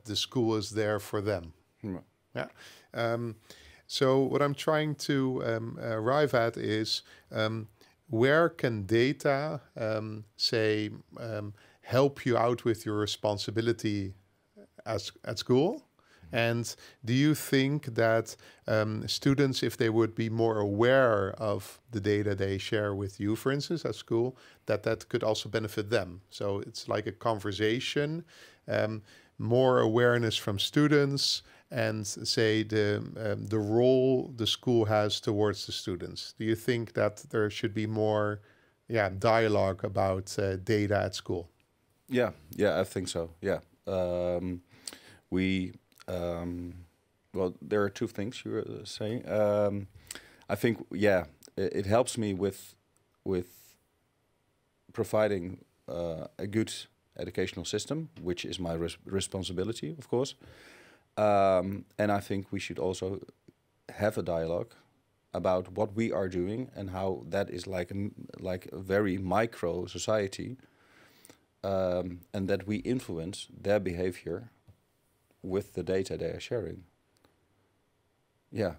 the school is there for them. So what I'm trying to arrive at is where can data, help you out with your responsibility at school? And do you think that students, if they would be more aware of the data they share with you, for instance, at school, that could also benefit them? So it's like a conversation, more awareness from students, and say the role the school has towards the students. Do you think that there should be more dialogue about data at school? Yeah, I think so. Yeah, well, there are two things you were saying. I think, it helps me with providing a good educational system, which is my responsibility, of course. And I think we should also have a dialogue about what we are doing and how that is like a very micro society, and that we influence their behavior with the data they are sharing. Yeah.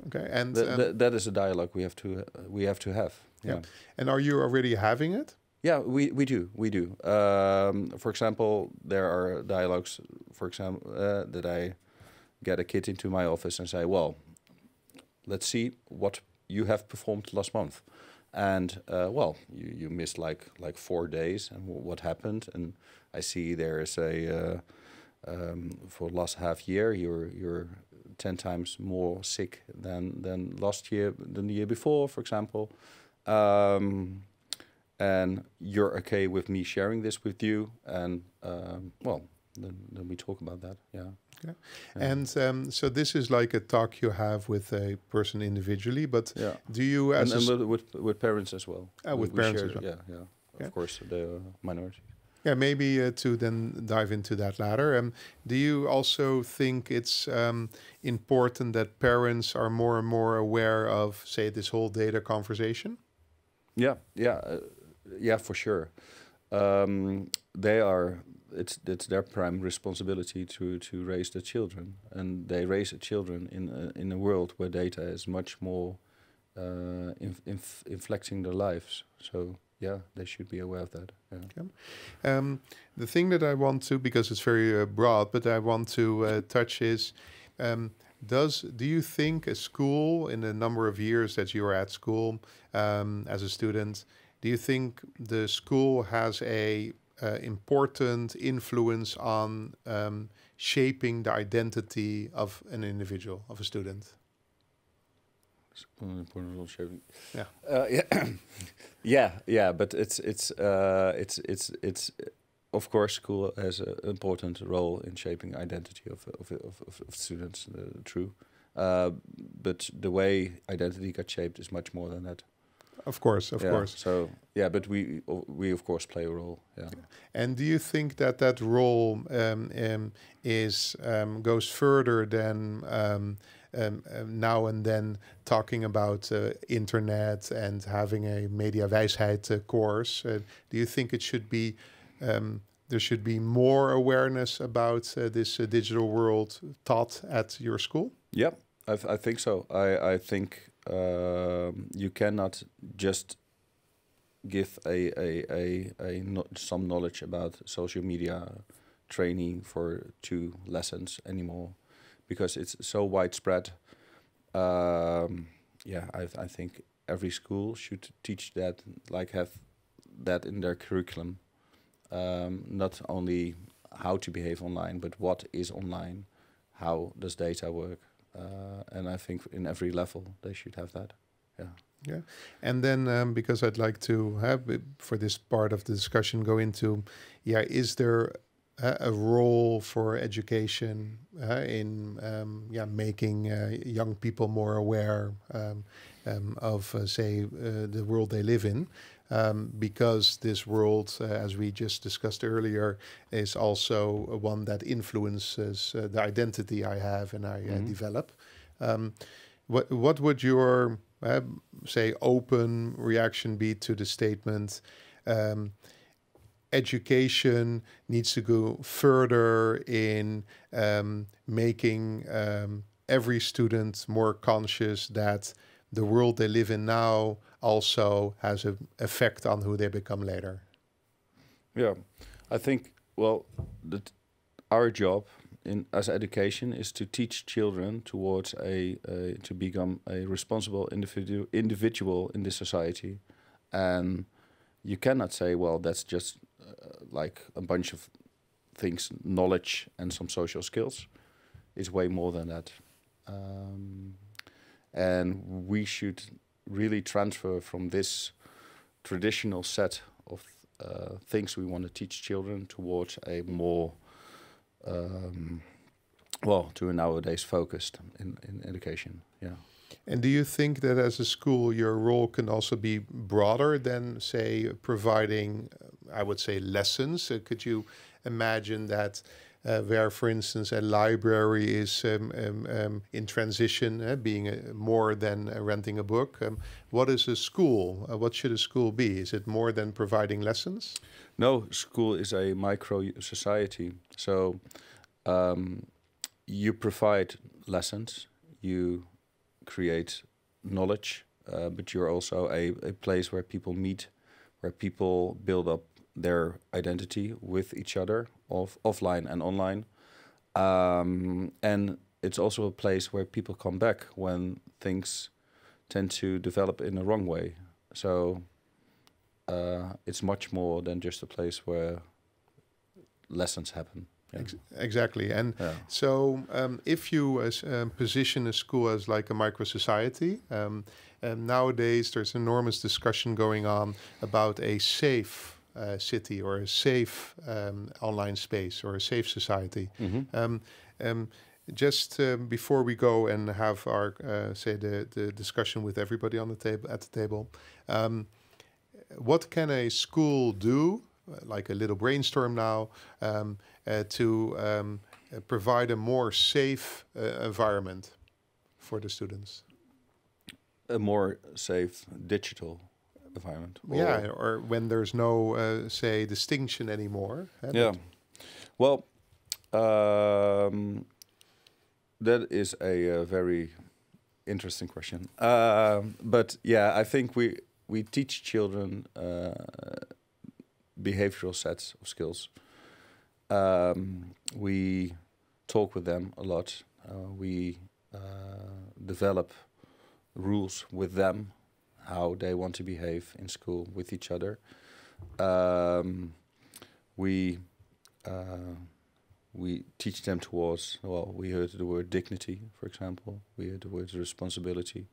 Okay, and that is a dialogue we have to have. Yeah. And are you already having it? Yeah, we do. For example, there are dialogues. For example, that I get a kid into my office and say, "Well, let's see what you have performed last month." And you missed like 4 days, and what happened? And I see there is for last half year, you're 10 times more sick than than the year before, for example. And you're okay with me sharing this with you, and well, then we talk about that. Yeah. Okay. Yeah. And so this is like a talk you have with a person individually, but Yeah. do you as And with parents as well. with We parents share as well. Yeah, yeah. Okay. Of course, the minority. Yeah, maybe to then dive into that latter. Do you also think it's important that parents are more and more aware of, say, this whole data conversation? Yeah, yeah, yeah, for sure. They are. It's their prime responsibility to raise the children, and they raise the children in a world where data is much more inflecting their lives. So yeah, they should be aware of that. Yeah. Okay. The thing that I want to, because it's very broad, but I want to touch is, do you think a school, in the number of years that you are at school as a student, do you think the school has a important influence on shaping the identity of an individual, of a student? Important role shaping. Yeah. Yeah. yeah. But it's of course school has an important role in shaping identity of students. True. But the way identity got shaped is much more than that. Of course, of course. So yeah, but we of course play a role. Yeah. And do you think that that role goes further than now and then talking about internet and having a mediawijsheid course? Do you think it should be there should be more awareness about this digital world taught at your school? Yeah, I think so. I think you cannot just give some knowledge about social media training for 2 lessons anymore, because it's so widespread. Yeah, I think every school should teach that, like have that in their curriculum. Not only how to behave online, but what is online, how does data work, and I think in every level they should have that. Yeah. Yeah, and then because I'd like to have for this part of the discussion go into, is there a role for education in making young people more aware of say the world they live in, because this world, as we just discussed earlier, is also one that influences the identity I have and I develop. What would your say open reaction be to the statement education needs to go further in making every student more conscious that the world they live in now also has an effect on who they become later? Yeah, I think, well, our job as education is to teach children towards to become a responsible individual in this society. And you cannot say, well, that's just like a bunch of things, knowledge and some social skills. It's way more than that. And we should really transfer from this traditional set of things we want to teach children towards a more to a nowadays focused in education. Yeah. And do you think that as a school your role can also be broader than, say, providing I would say lessons? Could you imagine that where, for instance, a library is in transition, being more than renting a book, what is a school? What should a school be? Is it more than providing lessons? No, school is a micro society. So you provide lessons, you create knowledge, but you're also a place where people meet, where people build up their identity with each other, offline and online. And it's also a place where people come back when things tend to develop in a wrong way. So it's much more than just a place where lessons happen. Yeah. Exactly. And so if you position a school as like a micro-society, and nowadays there's enormous discussion going on about a safe city or a safe online space or a safe society. Just before we go and have our say the discussion with everybody on the table at the table, what can a school do, like a little brainstorm now, to provide a more safe environment for the students? A more safe digital environment. Or when there's no say distinction anymore. Yeah. Well, that is a very interesting question. But yeah, I think we teach children behavioral sets of skills. We talk with them a lot. We develop rules with them, how they want to behave in school with each other. We teach them towards, well, we heard the word dignity, for example. We heard the word responsibility.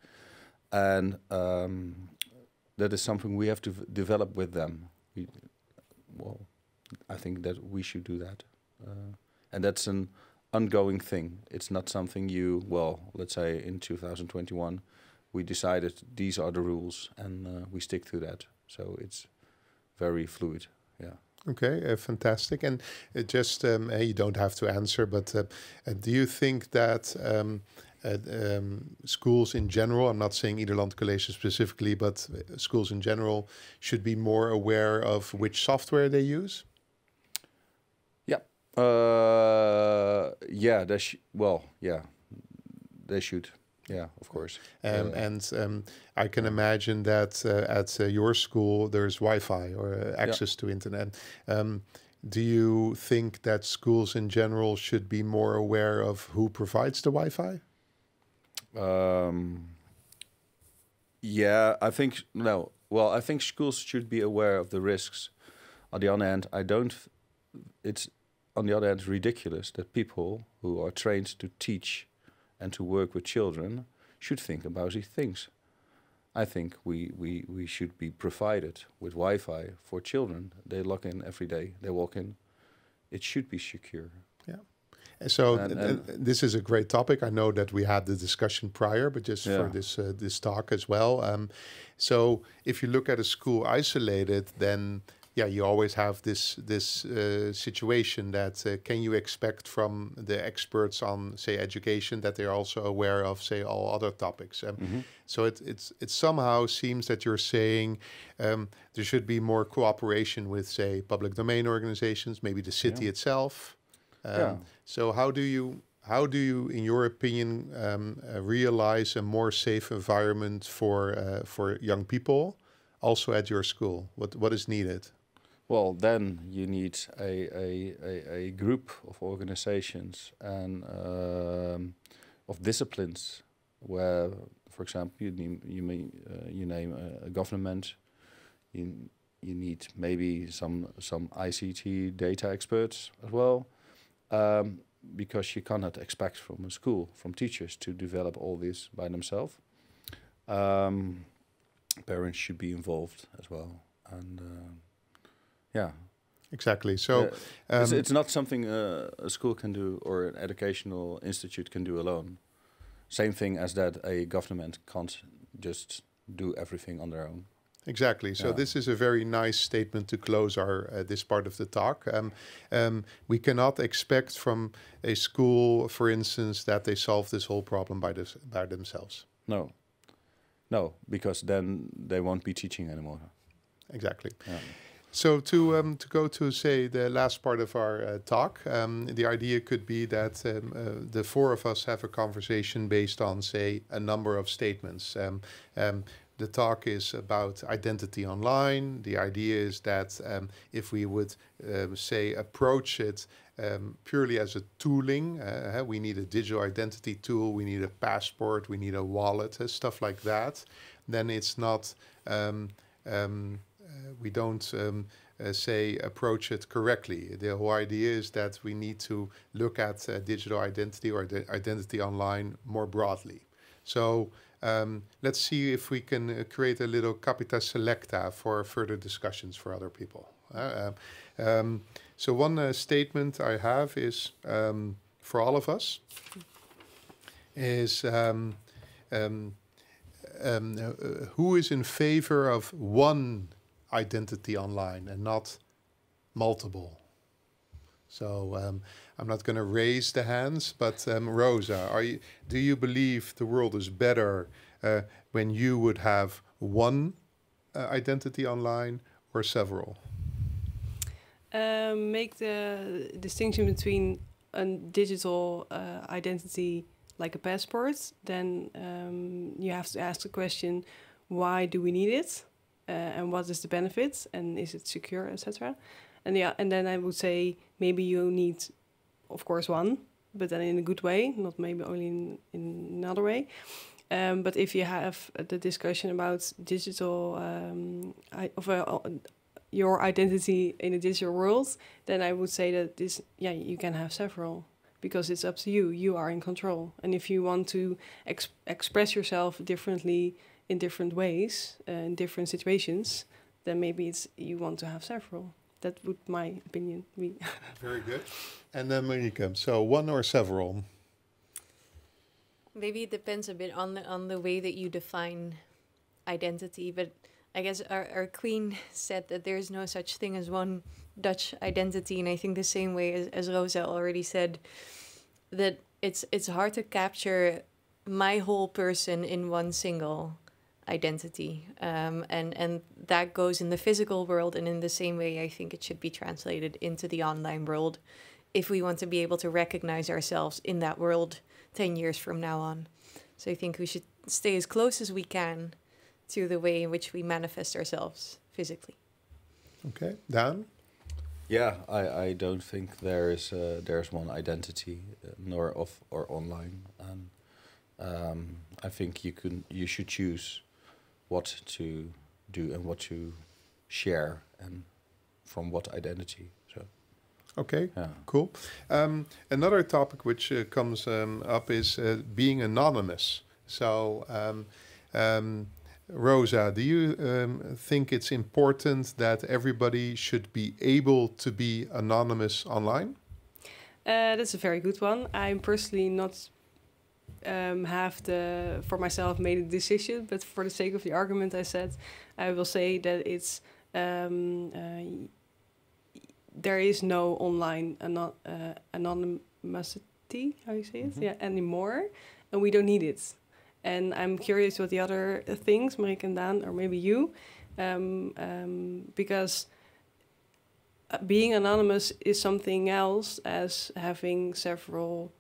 And that is something we have to develop with them. I think that we should do that. And that's an ongoing thing. It's not something let's say in 2021, we decided these are the rules and we stick to that. So it's very fluid, yeah. Okay, fantastic. And just, you don't have to answer, but do you think that schools in general, I'm not saying Nederland College specifically, but schools in general should be more aware of which software they use? Yeah. They should. Yeah, of course. And I can imagine that at your school there's Wi-Fi or access to internet. Do you think that schools in general should be more aware of who provides the Wi-Fi? Yeah, I think no. Well, I think schools should be aware of the risks. On the other hand, it's on the other hand ridiculous that people who are trained to teach and to work with children should think about these things. I think we should be provided with Wi-Fi for children. They log in every day. They walk in. It should be secure. Yeah. So this is a great topic. I know that we had the discussion prior, but just for this talk as well. So if you look at a school isolated, then you always have this situation that can you expect from the experts on, say, education that they're also aware of, say, all other topics. So it somehow seems that you're saying there should be more cooperation with, say, public domain organizations, maybe the city itself. So how do you, in your opinion, realize a more safe environment for young people, also at your school? What is needed? Well, then you need a group of organizations and of disciplines where, for example, you name a government. You need maybe some ICT data experts as well, because you cannot expect from a school, from teachers, to develop all this by themselves. Parents should be involved as well, and exactly. So it's not something a school can do or an educational institute can do alone. Same thing as that a government can't just do everything on their own. Exactly. So this is a very nice statement to close our this part of the talk. We cannot expect from a school, for instance, that they solve this whole problem by themselves. No, because then they won't be teaching anymore. Exactly. Yeah. So to go to, say, the last part of our talk, the idea could be that the four of us have a conversation based on, say, a number of statements. The talk is about identity online. The idea is that if we would, say, approach it purely as a tooling, we need a digital identity tool, we need a passport, we need a wallet, stuff like that, then it's not we don't say approach it correctly. The whole idea is that we need to look at digital identity or identity online more broadly. So let's see if we can create a little capita selecta for further discussions for other people. So one statement I have is for all of us is who is in favor of one identity online and not multiple? So I'm not going to raise the hands, but Rosa, do you believe the world is better when you would have one identity online or several? Make the distinction between a digital identity like a passport, then you have to ask the question, why do we need it? And what is the benefit? And is it secure, etc.? And yeah, and then I would say maybe you need, of course, one, but then in a good way, not maybe only in another way. But if you have the discussion about digital, your identity in a digital world, then I would say that you can have several, because it's up to you. You are in control. And if you want to express yourself differently in different ways, in different situations, then maybe you want to have several. That would my opinion be. Very good. And then Marieke, so one or several? Maybe it depends a bit on the way that you define identity, but I guess our queen said that there's no such thing as one Dutch identity, and I think the same way as Rosa already said, that it's hard to capture my whole person in one single identity, and that goes in the physical world, and in the same way I think it should be translated into the online world if we want to be able to recognize ourselves in that world 10 years from now on. So I think we should stay as close as we can to the way in which we manifest ourselves physically. Okay, Dan? Yeah, I don't think there's one identity, nor off or online, and I think you should choose what to do and what to share and from what identity. So. Okay, yeah. Cool. Another topic which comes up is being anonymous. So, Rosa, do you think it's important that everybody should be able to be anonymous online? That's a very good one. I'm personally not for myself made a decision, but for the sake of the argument I will say that it's there is no online anonymity, how you say it? Mm-hmm. Yeah, anymore, and we don't need it. And I'm curious what the other things, Marieke and Dan, or maybe you, because being anonymous is something else as having several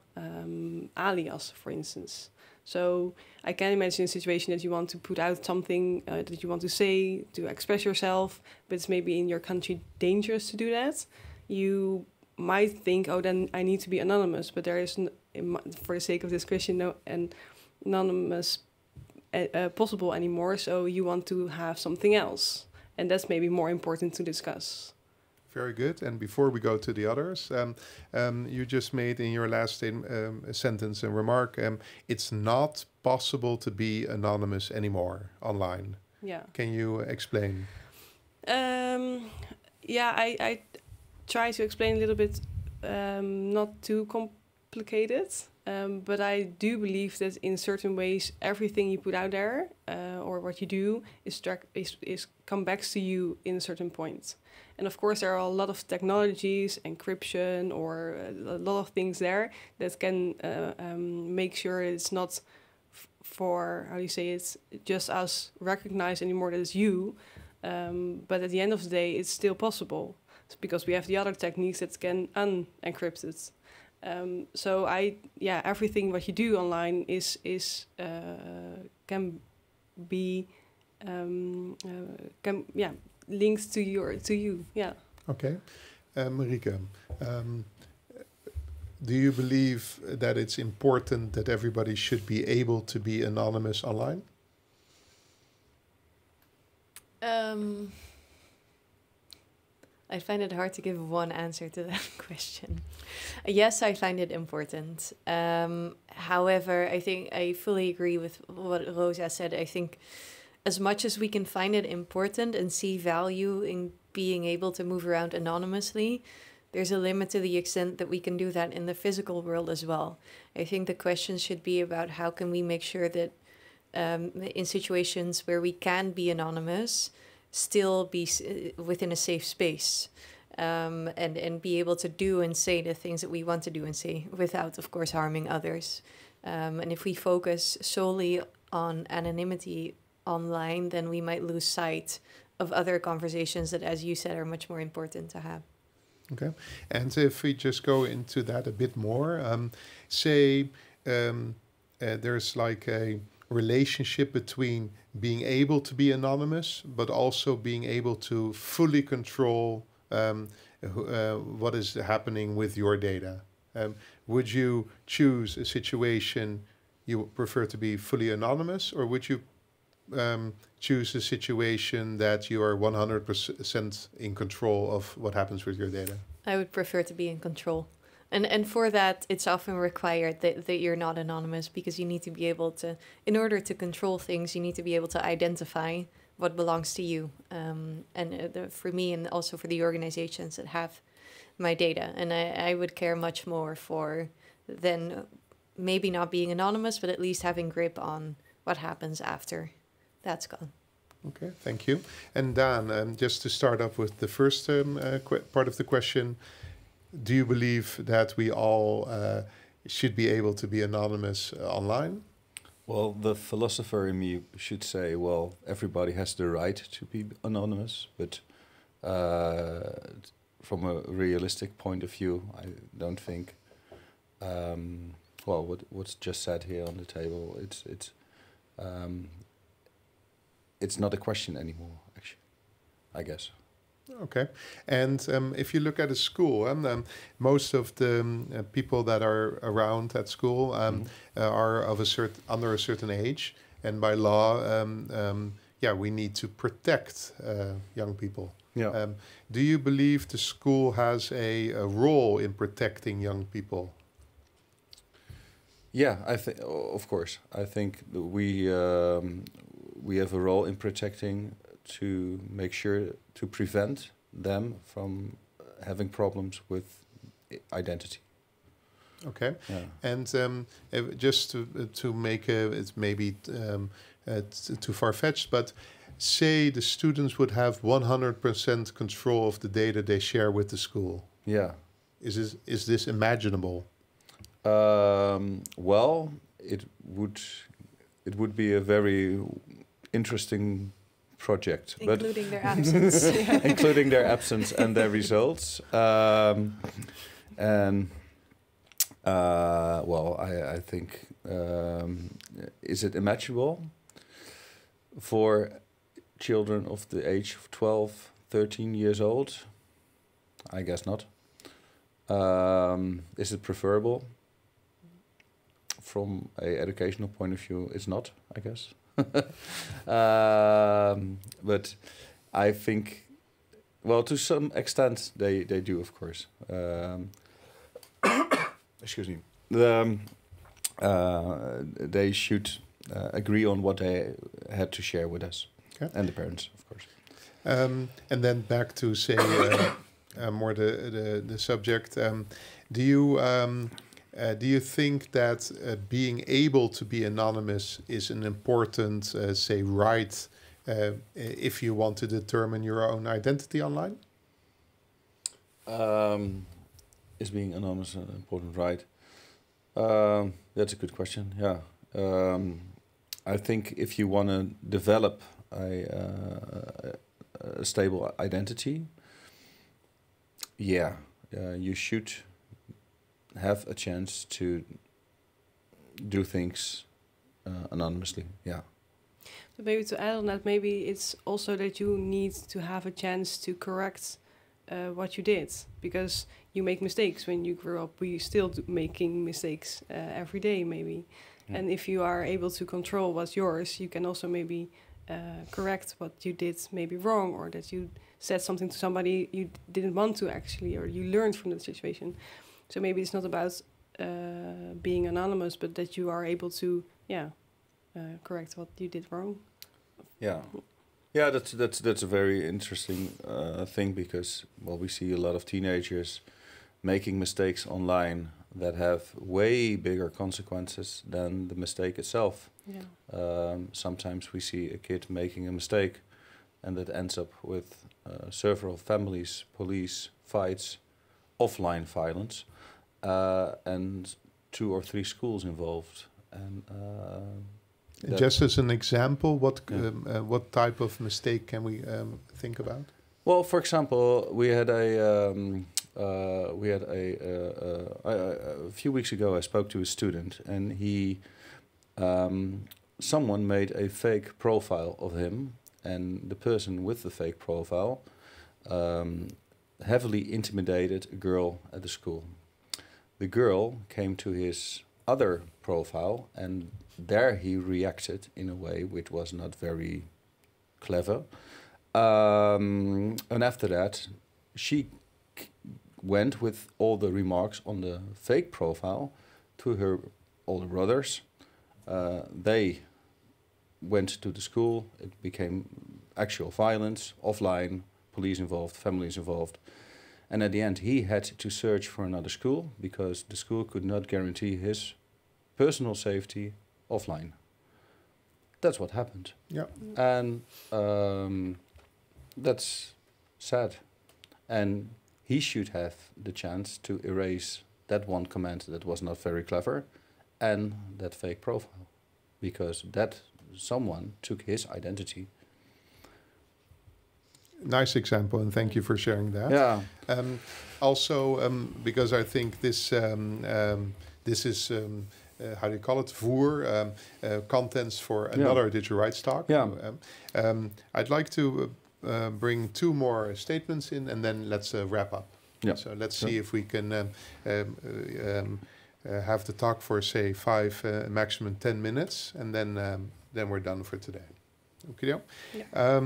alias, for instance. So I can imagine a situation that you want to put out something that you want to say, to express yourself, but it's maybe in your country dangerous to do that. You might think, oh, then I need to be anonymous, but there is, for the sake of this question, no anonymous possible anymore, so you want to have something else. And that's maybe more important to discuss. Very good. And before we go to the others, you just made in your last sentence a remark, it's not possible to be anonymous anymore online. Yeah. Can you explain? I try to explain a little bit, not too complicated, but I do believe that in certain ways, everything you put out there or what you do is come back to you in a certain point. And of course, there are a lot of technologies, encryption, or a lot of things there that can make sure it's not for, how do you say it, just us recognized anymore that it's you. But at the end of the day, it's still possible. It's because we have the other techniques that can unencrypt it. So everything what you do online can be linked to you. Yeah. Okay, Marieke, do you believe that it's important that everybody should be able to be anonymous online? I find it hard to give one answer to that question. Yes, I find it important. However, I think I fully agree with what Rosa said. I think as much as we can find it important and see value in being able to move around anonymously, there's a limit to the extent that we can do that in the physical world as well. I think the question should be about how can we make sure that in situations where we can be anonymous, still be within a safe space, and be able to do and say the things that we want to do and say without, of course, harming others. And if we focus solely on anonymity online, then we might lose sight of other conversations that, as you said, are much more important to have. Okay. And if we just go into that a bit more, say there's like a relationship between being able to be anonymous, but also being able to fully control what is happening with your data. Would you choose a situation you prefer to be fully anonymous, or would you choose a situation that you are 100% in control of what happens with your data? I would prefer to be in control. And for that, it's often required that you're not anonymous, because you need to be able to, in order to control things, you need to be able to identify what belongs to you. For me, and also for the organizations that have my data. And I would care much more for than maybe not being anonymous, but at least having grip on what happens after that's gone. Okay, thank you. And Dan, just to start off with the first part of the question, do you believe that we all should be able to be anonymous online? Well, the philosopher in me should say, well, everybody has the right to be anonymous, but from a realistic point of view, I don't think. Well, what's just said here on the table, it's not a question anymore, actually, I guess. Okay. And if you look at a school, most of the people that are around at school are of under a certain age, and by law, we need to protect young people. Yeah. Do you believe the school has a role in protecting young people? Yeah, I think, of course, I think we have a role in protecting, to make sure to prevent them from having problems with identity. Okay. Yeah. And just to make it's maybe too far-fetched, but say the students would have 100% control of the data they share with the school. Yeah. Is this imaginable? Well, it would be a very interesting project, including their absence. Including their absence and their results. I think, is it imaginable for children of the age of 12, 13 years old? I guess not. Is it preferable? From a educational point of view, it's not, I guess. But I think, well, to some extent they do, of course. Excuse me. They should agree on what they had to share with us, okay. And the parents, of course. And then back to say more the subject. Do you think that being able to be anonymous is an important, say, right if you want to determine your own identity online? Is being anonymous an important right? That's a good question, yeah. I think if you want to develop a stable identity, you should have a chance to do things anonymously, yeah. But maybe to add on that, maybe it's also that you need to have a chance to correct what you did, because you make mistakes when you grow up. We still making mistakes every day, maybe. Yeah. And if you are able to control what's yours, you can also maybe correct what you did maybe wrong, or that you said something to somebody you didn't want to actually, or you learned from the situation. So maybe it's not about being anonymous, but that you are able to, correct what you did wrong. Yeah. Yeah, that's a very interesting thing, because we see a lot of teenagers making mistakes online that have way bigger consequences than the mistake itself. Yeah. Sometimes we see a kid making a mistake, and that ends up with several families, police fights, offline violence, and 2 or 3 schools involved. And just as an example, what type of mistake can we think about? Well, for example, we had a few weeks ago. I spoke to a student, and someone made a fake profile of him, and the person with the fake profile heavily intimidated a girl at the school. The girl came to his other profile, and there he reacted in a way which was not very clever. And after that, she went with all the remarks on the fake profile to her older brothers. They went to the school. It became actual violence, offline, police involved, families involved. And at the end, he had to search for another school because the school could not guarantee his personal safety offline. That's what happened. Yeah. And that's sad. And he should have the chance to erase that one comment that was not very clever and that fake profile, because that someone took his identity. Nice example, and thank you for sharing that. Yeah. Also, because I think this is how do you call it? Voer, contents for another digital rights talk. Yeah. I'd like to bring 2 more statements in, and then let's wrap up. Yeah. So let's see if we can have the talk for, say, 5, maximum 10 minutes, and then we're done for today. Okay. Yeah.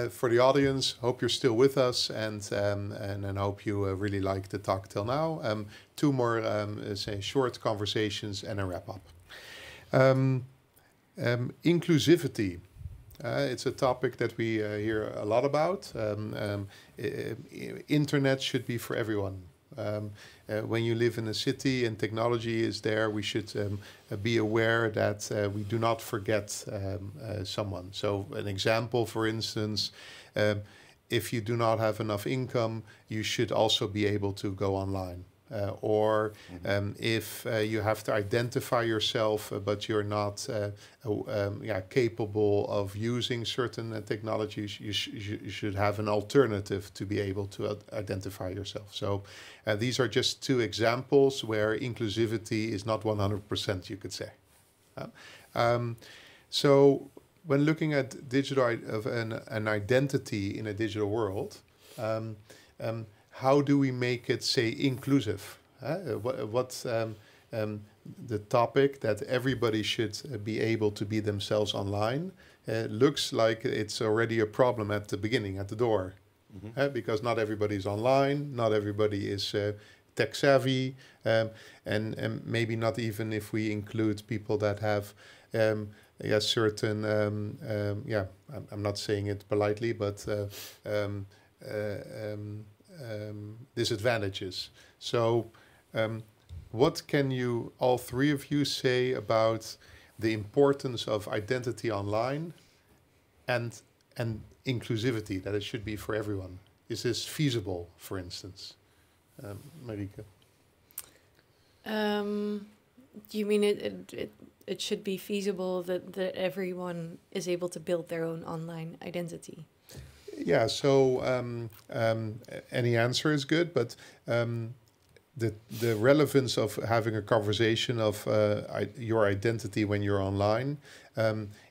For the audience, hope you're still with us, and hope you really liked the talk till now. 2 more, say, short conversations and a wrap up. Inclusivity. It's a topic that we hear a lot about. Internet should be for everyone. When you live in a city and technology is there, we should be aware that we do not forget someone. So an example, for instance, if you do not have enough income, you should also be able to go online. If you have to identify yourself, but you're not capable of using certain technologies, you should have an alternative to be able to identify yourself. So these are just 2 examples where inclusivity is not 100%, you could say. So when looking at digital an identity in a digital world, how do we make it, say, inclusive? What's the topic that everybody should be able to be themselves online? Looks like it's already a problem at the beginning, at the door. Mm-hmm. Because not everybody's online, not everybody is tech savvy, and maybe not even if we include people that have certain, I'm not saying it politely, but disadvantages. So what can you, all 3 of you, say about the importance of identity online and inclusivity, that it should be for everyone? Is this feasible, for instance? Marike? Do you mean it should be feasible that everyone is able to build their own online identity? Yeah, so any answer is good, but the relevance of having a conversation of your identity when you're online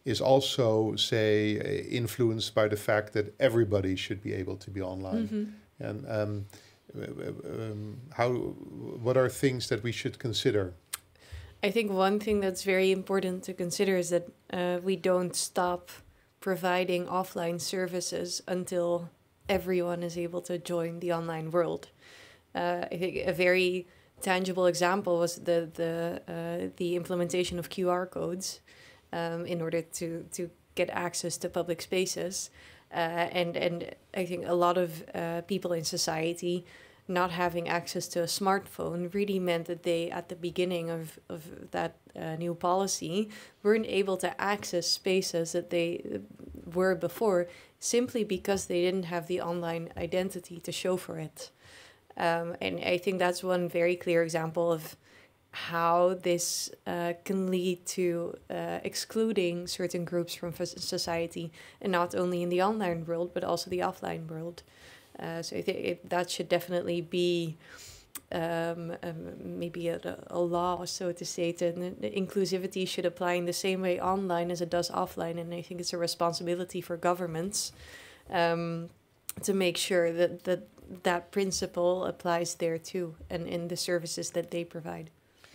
is also, say, influenced by the fact that everybody should be able to be online. Mm-hmm. And what are things that we should consider? I think one thing that's very important to consider is that we don't stop providing offline services until everyone is able to join the online world. I think a very tangible example was the implementation of QR codes in order to get access to public spaces. And I think a lot of people in society not having access to a smartphone really meant that they, at the beginning of that new policy, weren't able to access spaces that they were before, simply because they didn't have the online identity to show for it. And I think that's one very clear example of how this can lead to excluding certain groups from society, and not only in the online world, but also the offline world. So I think that should definitely be maybe a law, so to say, that inclusivity should apply in the same way online as it does offline. And I think it's a responsibility for governments to make sure that principle applies there too, and in the services that they provide.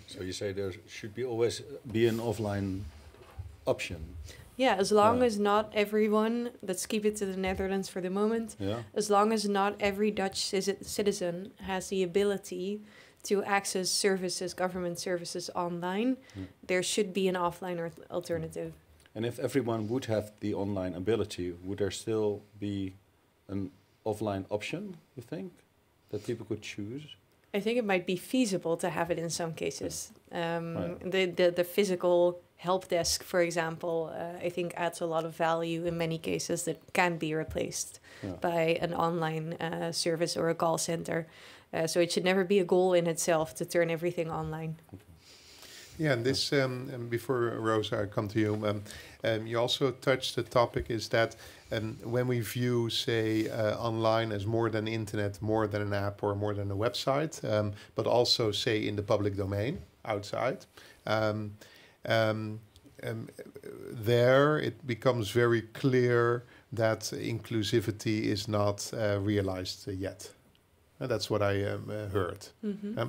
So you say there should always be an offline option. Yeah, as long as not everyone, let's keep it to the Netherlands for the moment, as long as not every Dutch citizen has the ability to access services, government services online, there should be an offline alternative. And if everyone would have the online ability, would there still be an offline option, you think, that people could choose? I think it might be feasible to have it in some cases. The physical help desk, for example, I think adds a lot of value in many cases that can be replaced by an online service or a call center. So it should never be a goal in itself to turn everything online. Yeah, and this, before Rosa, I come to you, you also touched the topic is that when we view, say, online as more than internet, more than an app or more than a website, but also, say, in the public domain, outside, there it becomes very clear that inclusivity is not realized yet. That's what I heard. Mm-hmm.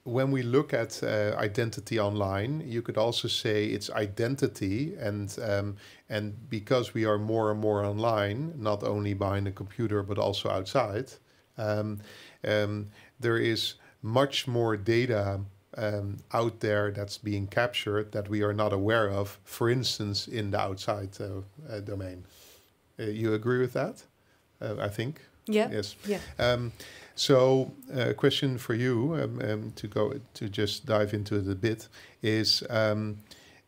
When we look at identity online, you could also say it's identity, and because we are more and more online, not only behind a computer but also outside, there is much more data out there that's being captured that we are not aware of, for instance, in the outside domain. You agree with that? I think. Yeah. Yes. Yeah. So a question for you to just dive into it a bit is,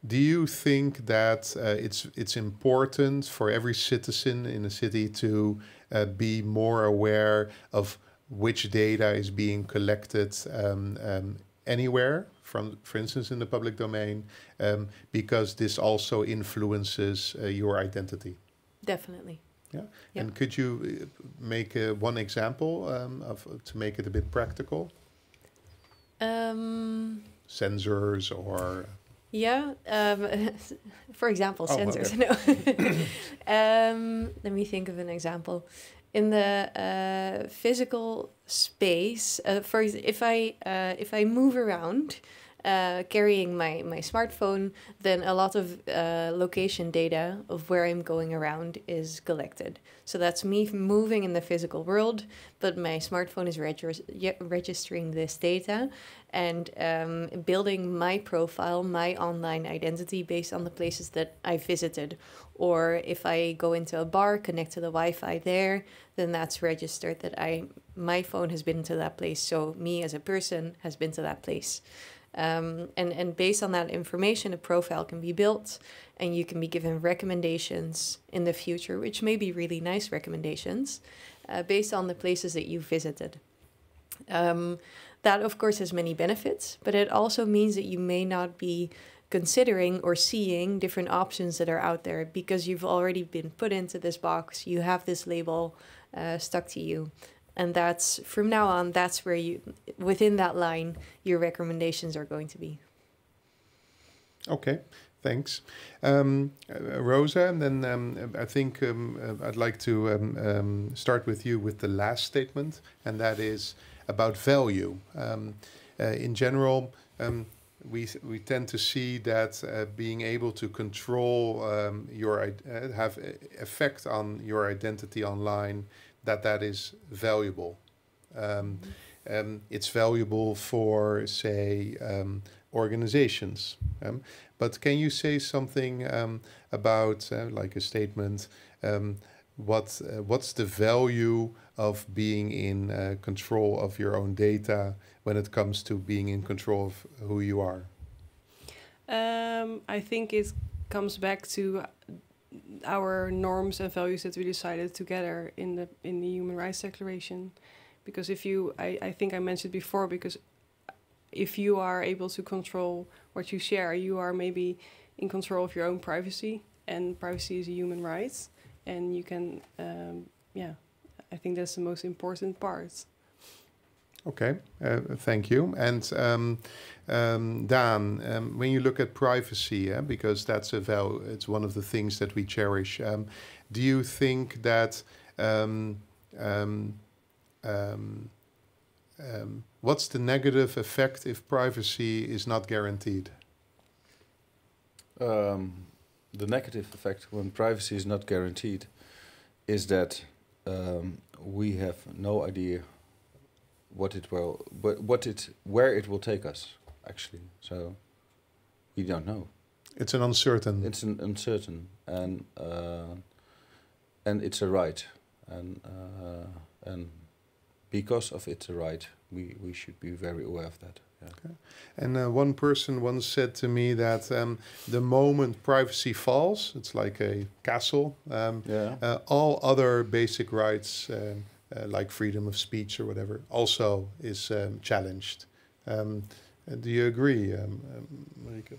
do you think that it's important for every citizen in a city to be more aware of which data is being collected anywhere, for instance, in the public domain, because this also influences your identity? Definitely. Yeah. And could you make one example to make it a bit practical? Sensors or... Yeah, for example, sensors. Okay. No. Let me think of an example. In the physical space, if I move around carrying my smartphone, then a lot of location data of where I'm going around is collected. So that's me moving in the physical world, but my smartphone is registering this data and building my profile, my online identity based on the places that I visited. Or if I go into a bar, connect to the Wi-Fi there, then that's registered that my phone has been to that place. So me as a person has been to that place. And based on that information, a profile can be built and you can be given recommendations in the future, which may be really nice recommendations, based on the places that you visited. That, of course, has many benefits, but it also means that you may not be considering or seeing different options that are out there because you've already been put into this box, you have this label stuck to you. And that's, from now on, that's where within that line, your recommendations are going to be. Okay, thanks. Rosa, and then I think I'd like to start with you with the last statement, and that is about value. In general, we tend to see that being able to control have effect on your identity online, that is valuable. It's valuable for, say, organizations. But can you say something about, like a statement, what's the value of being in control of your own data when it comes to being in control of who you are? I think it comes back to our norms and values that we decided together in the Human Rights Declaration. Because I think I mentioned before, because if you are able to control what you share, you are maybe in control of your own privacy, and privacy is a human right. And you can, I think that's the most important part. Okay, thank you. And Dan, when you look at privacy, because that's it's one of the things that we cherish. Do you think that what's the negative effect if privacy is not guaranteed? The negative effect when privacy is not guaranteed is that we have no idea where it will take us, actually. So we don't know. It's an uncertain. It's an uncertain, and it's a right, and because of it's a right, we should be very aware of that. Yeah. Okay. And one person once said to me that the moment privacy falls, it's like a castle. All other basic rights, like freedom of speech or whatever, also is challenged. Do you agree, Marieke?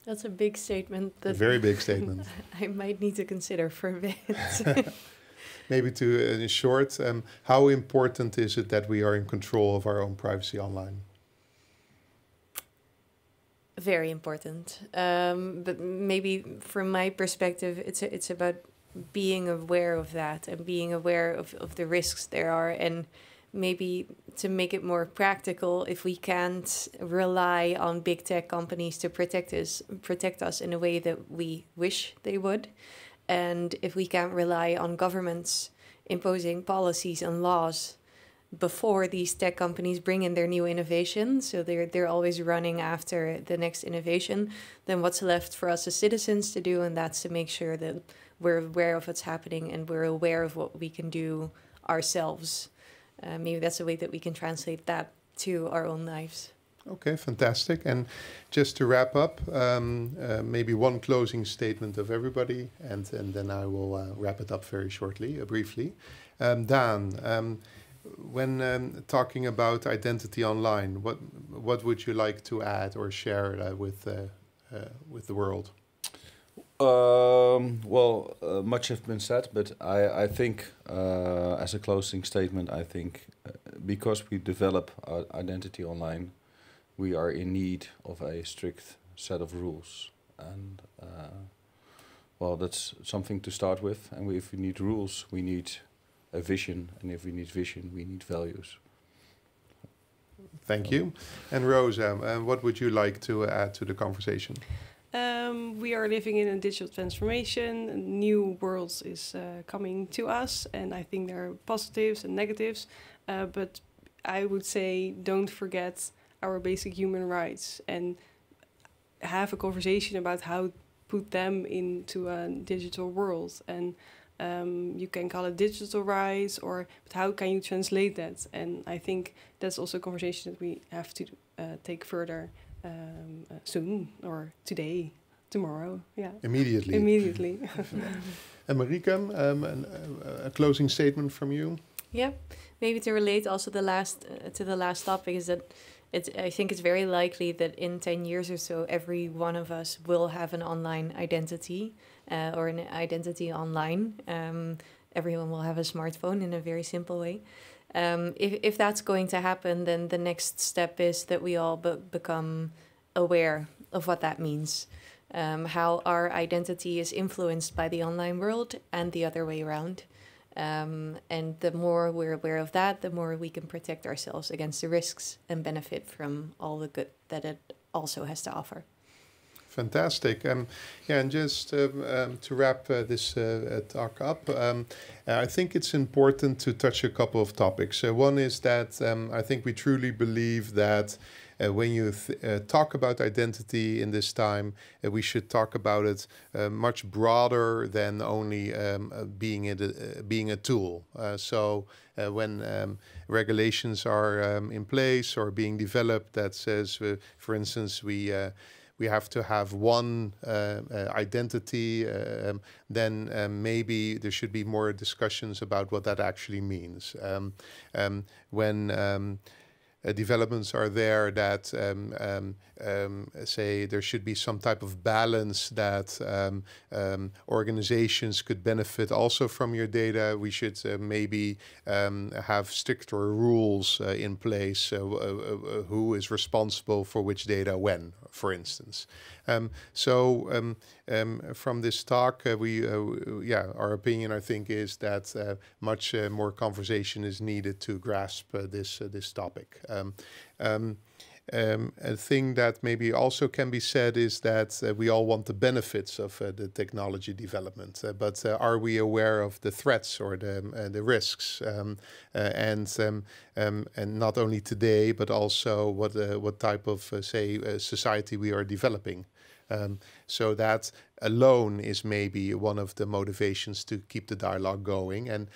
That's a big statement. A very big statement. I might need to consider for a bit. Maybe in short, how important is it that we are in control of our own privacy online? Very important. But maybe from my perspective, it's about being aware of that and being aware of the risks there are, and maybe to make it more practical, if we can't rely on big tech companies to protect us in a way that we wish they would, and if we can't rely on governments imposing policies and laws before these tech companies bring in their new innovation, so they're always running after the next innovation, then what's left for us as citizens to do? And that's to make sure that we're aware of what's happening and we're aware of what we can do ourselves. Maybe that's a way that we can translate that to our own lives. Okay, fantastic. And just to wrap up, maybe one closing statement of everybody, and then I will wrap it up very shortly, briefly. Dan, when talking about identity online, what would you like to add or share with the world? Much has been said, but I think, as a closing statement, I think because we develop our identity online, we are in need of a strict set of rules, and that's something to start with. And if we need rules, we need a vision, and if we need vision, we need values. Thank you. And Rosa, what would you like to add to the conversation? We are living in a digital transformation. A new world is coming to us, and I think there are positives and negatives. But I would say don't forget our basic human rights and have a conversation about how to put them into a digital world. And you can call it digital rights, but how can you translate that? And I think that's also a conversation that we have to take further soon, or today, tomorrow. Yeah. Immediately. And Marieke, a closing statement from you? Yeah, maybe to relate also to the last topic is that I think it's very likely that in 10 years or so, every one of us will have an online identity or an identity online. Everyone will have a smartphone in a very simple way. If that's going to happen, then the next step is that we all become aware of what that means, how our identity is influenced by the online world and the other way around. And the more we're aware of that, the more we can protect ourselves against the risks and benefit from all the good that it also has to offer. Fantastic. Yeah, and just to wrap this talk up, I think it's important to touch a couple of topics. One is that I think we truly believe that when you talk about identity in this time, we should talk about it much broader than only being a tool. So when regulations are in place or being developed that says, for instance, we have to have one identity, then maybe there should be more discussions about what that actually means. When developments are there that say there should be some type of balance that organizations could benefit also from your data, we should maybe have stricter rules in place, who is responsible for which data when, for instance. From this talk, our opinion, I think, is that much more conversation is needed to grasp this topic. A thing that maybe also can be said is that we all want the benefits of the technology development, but are we aware of the threats or the risks? And not only today, but also what type of, society we are developing. So that alone is maybe one of the motivations to keep the dialogue going. And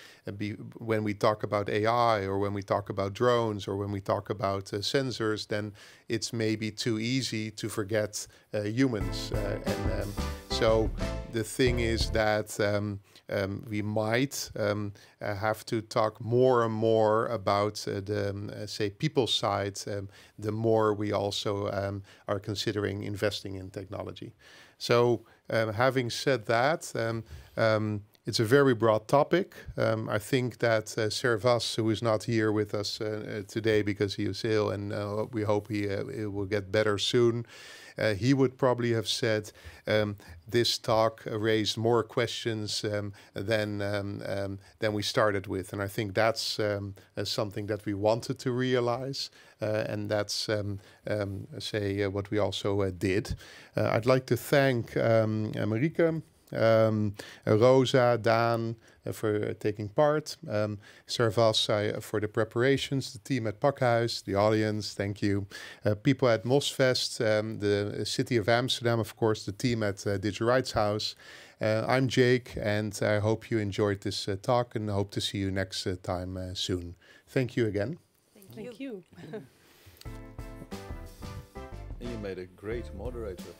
when we talk about AI or when we talk about drones or when we talk about sensors, then it's maybe too easy to forget humans. So the thing is that we might have to talk more and more about the people side, the more we also are considering investing in technology. So having said that, it's a very broad topic. I think that Servas, who is not here with us today because he is ill, and we hope he will get better soon, he would probably have said this talk raised more questions than we started with. And I think that's something that we wanted to realize, and that's what we also did. I'd like to thank Marieke, Rosa, Daan for taking part, Servas for the preparations, the team at Pakhuis, the audience, thank you. People at Mosfest, the City of Amsterdam, of course, the team at Digital Rights House. I'm Jake, and I hope you enjoyed this talk and hope to see you next time soon. Thank you again. Thank you. And you made a great moderator.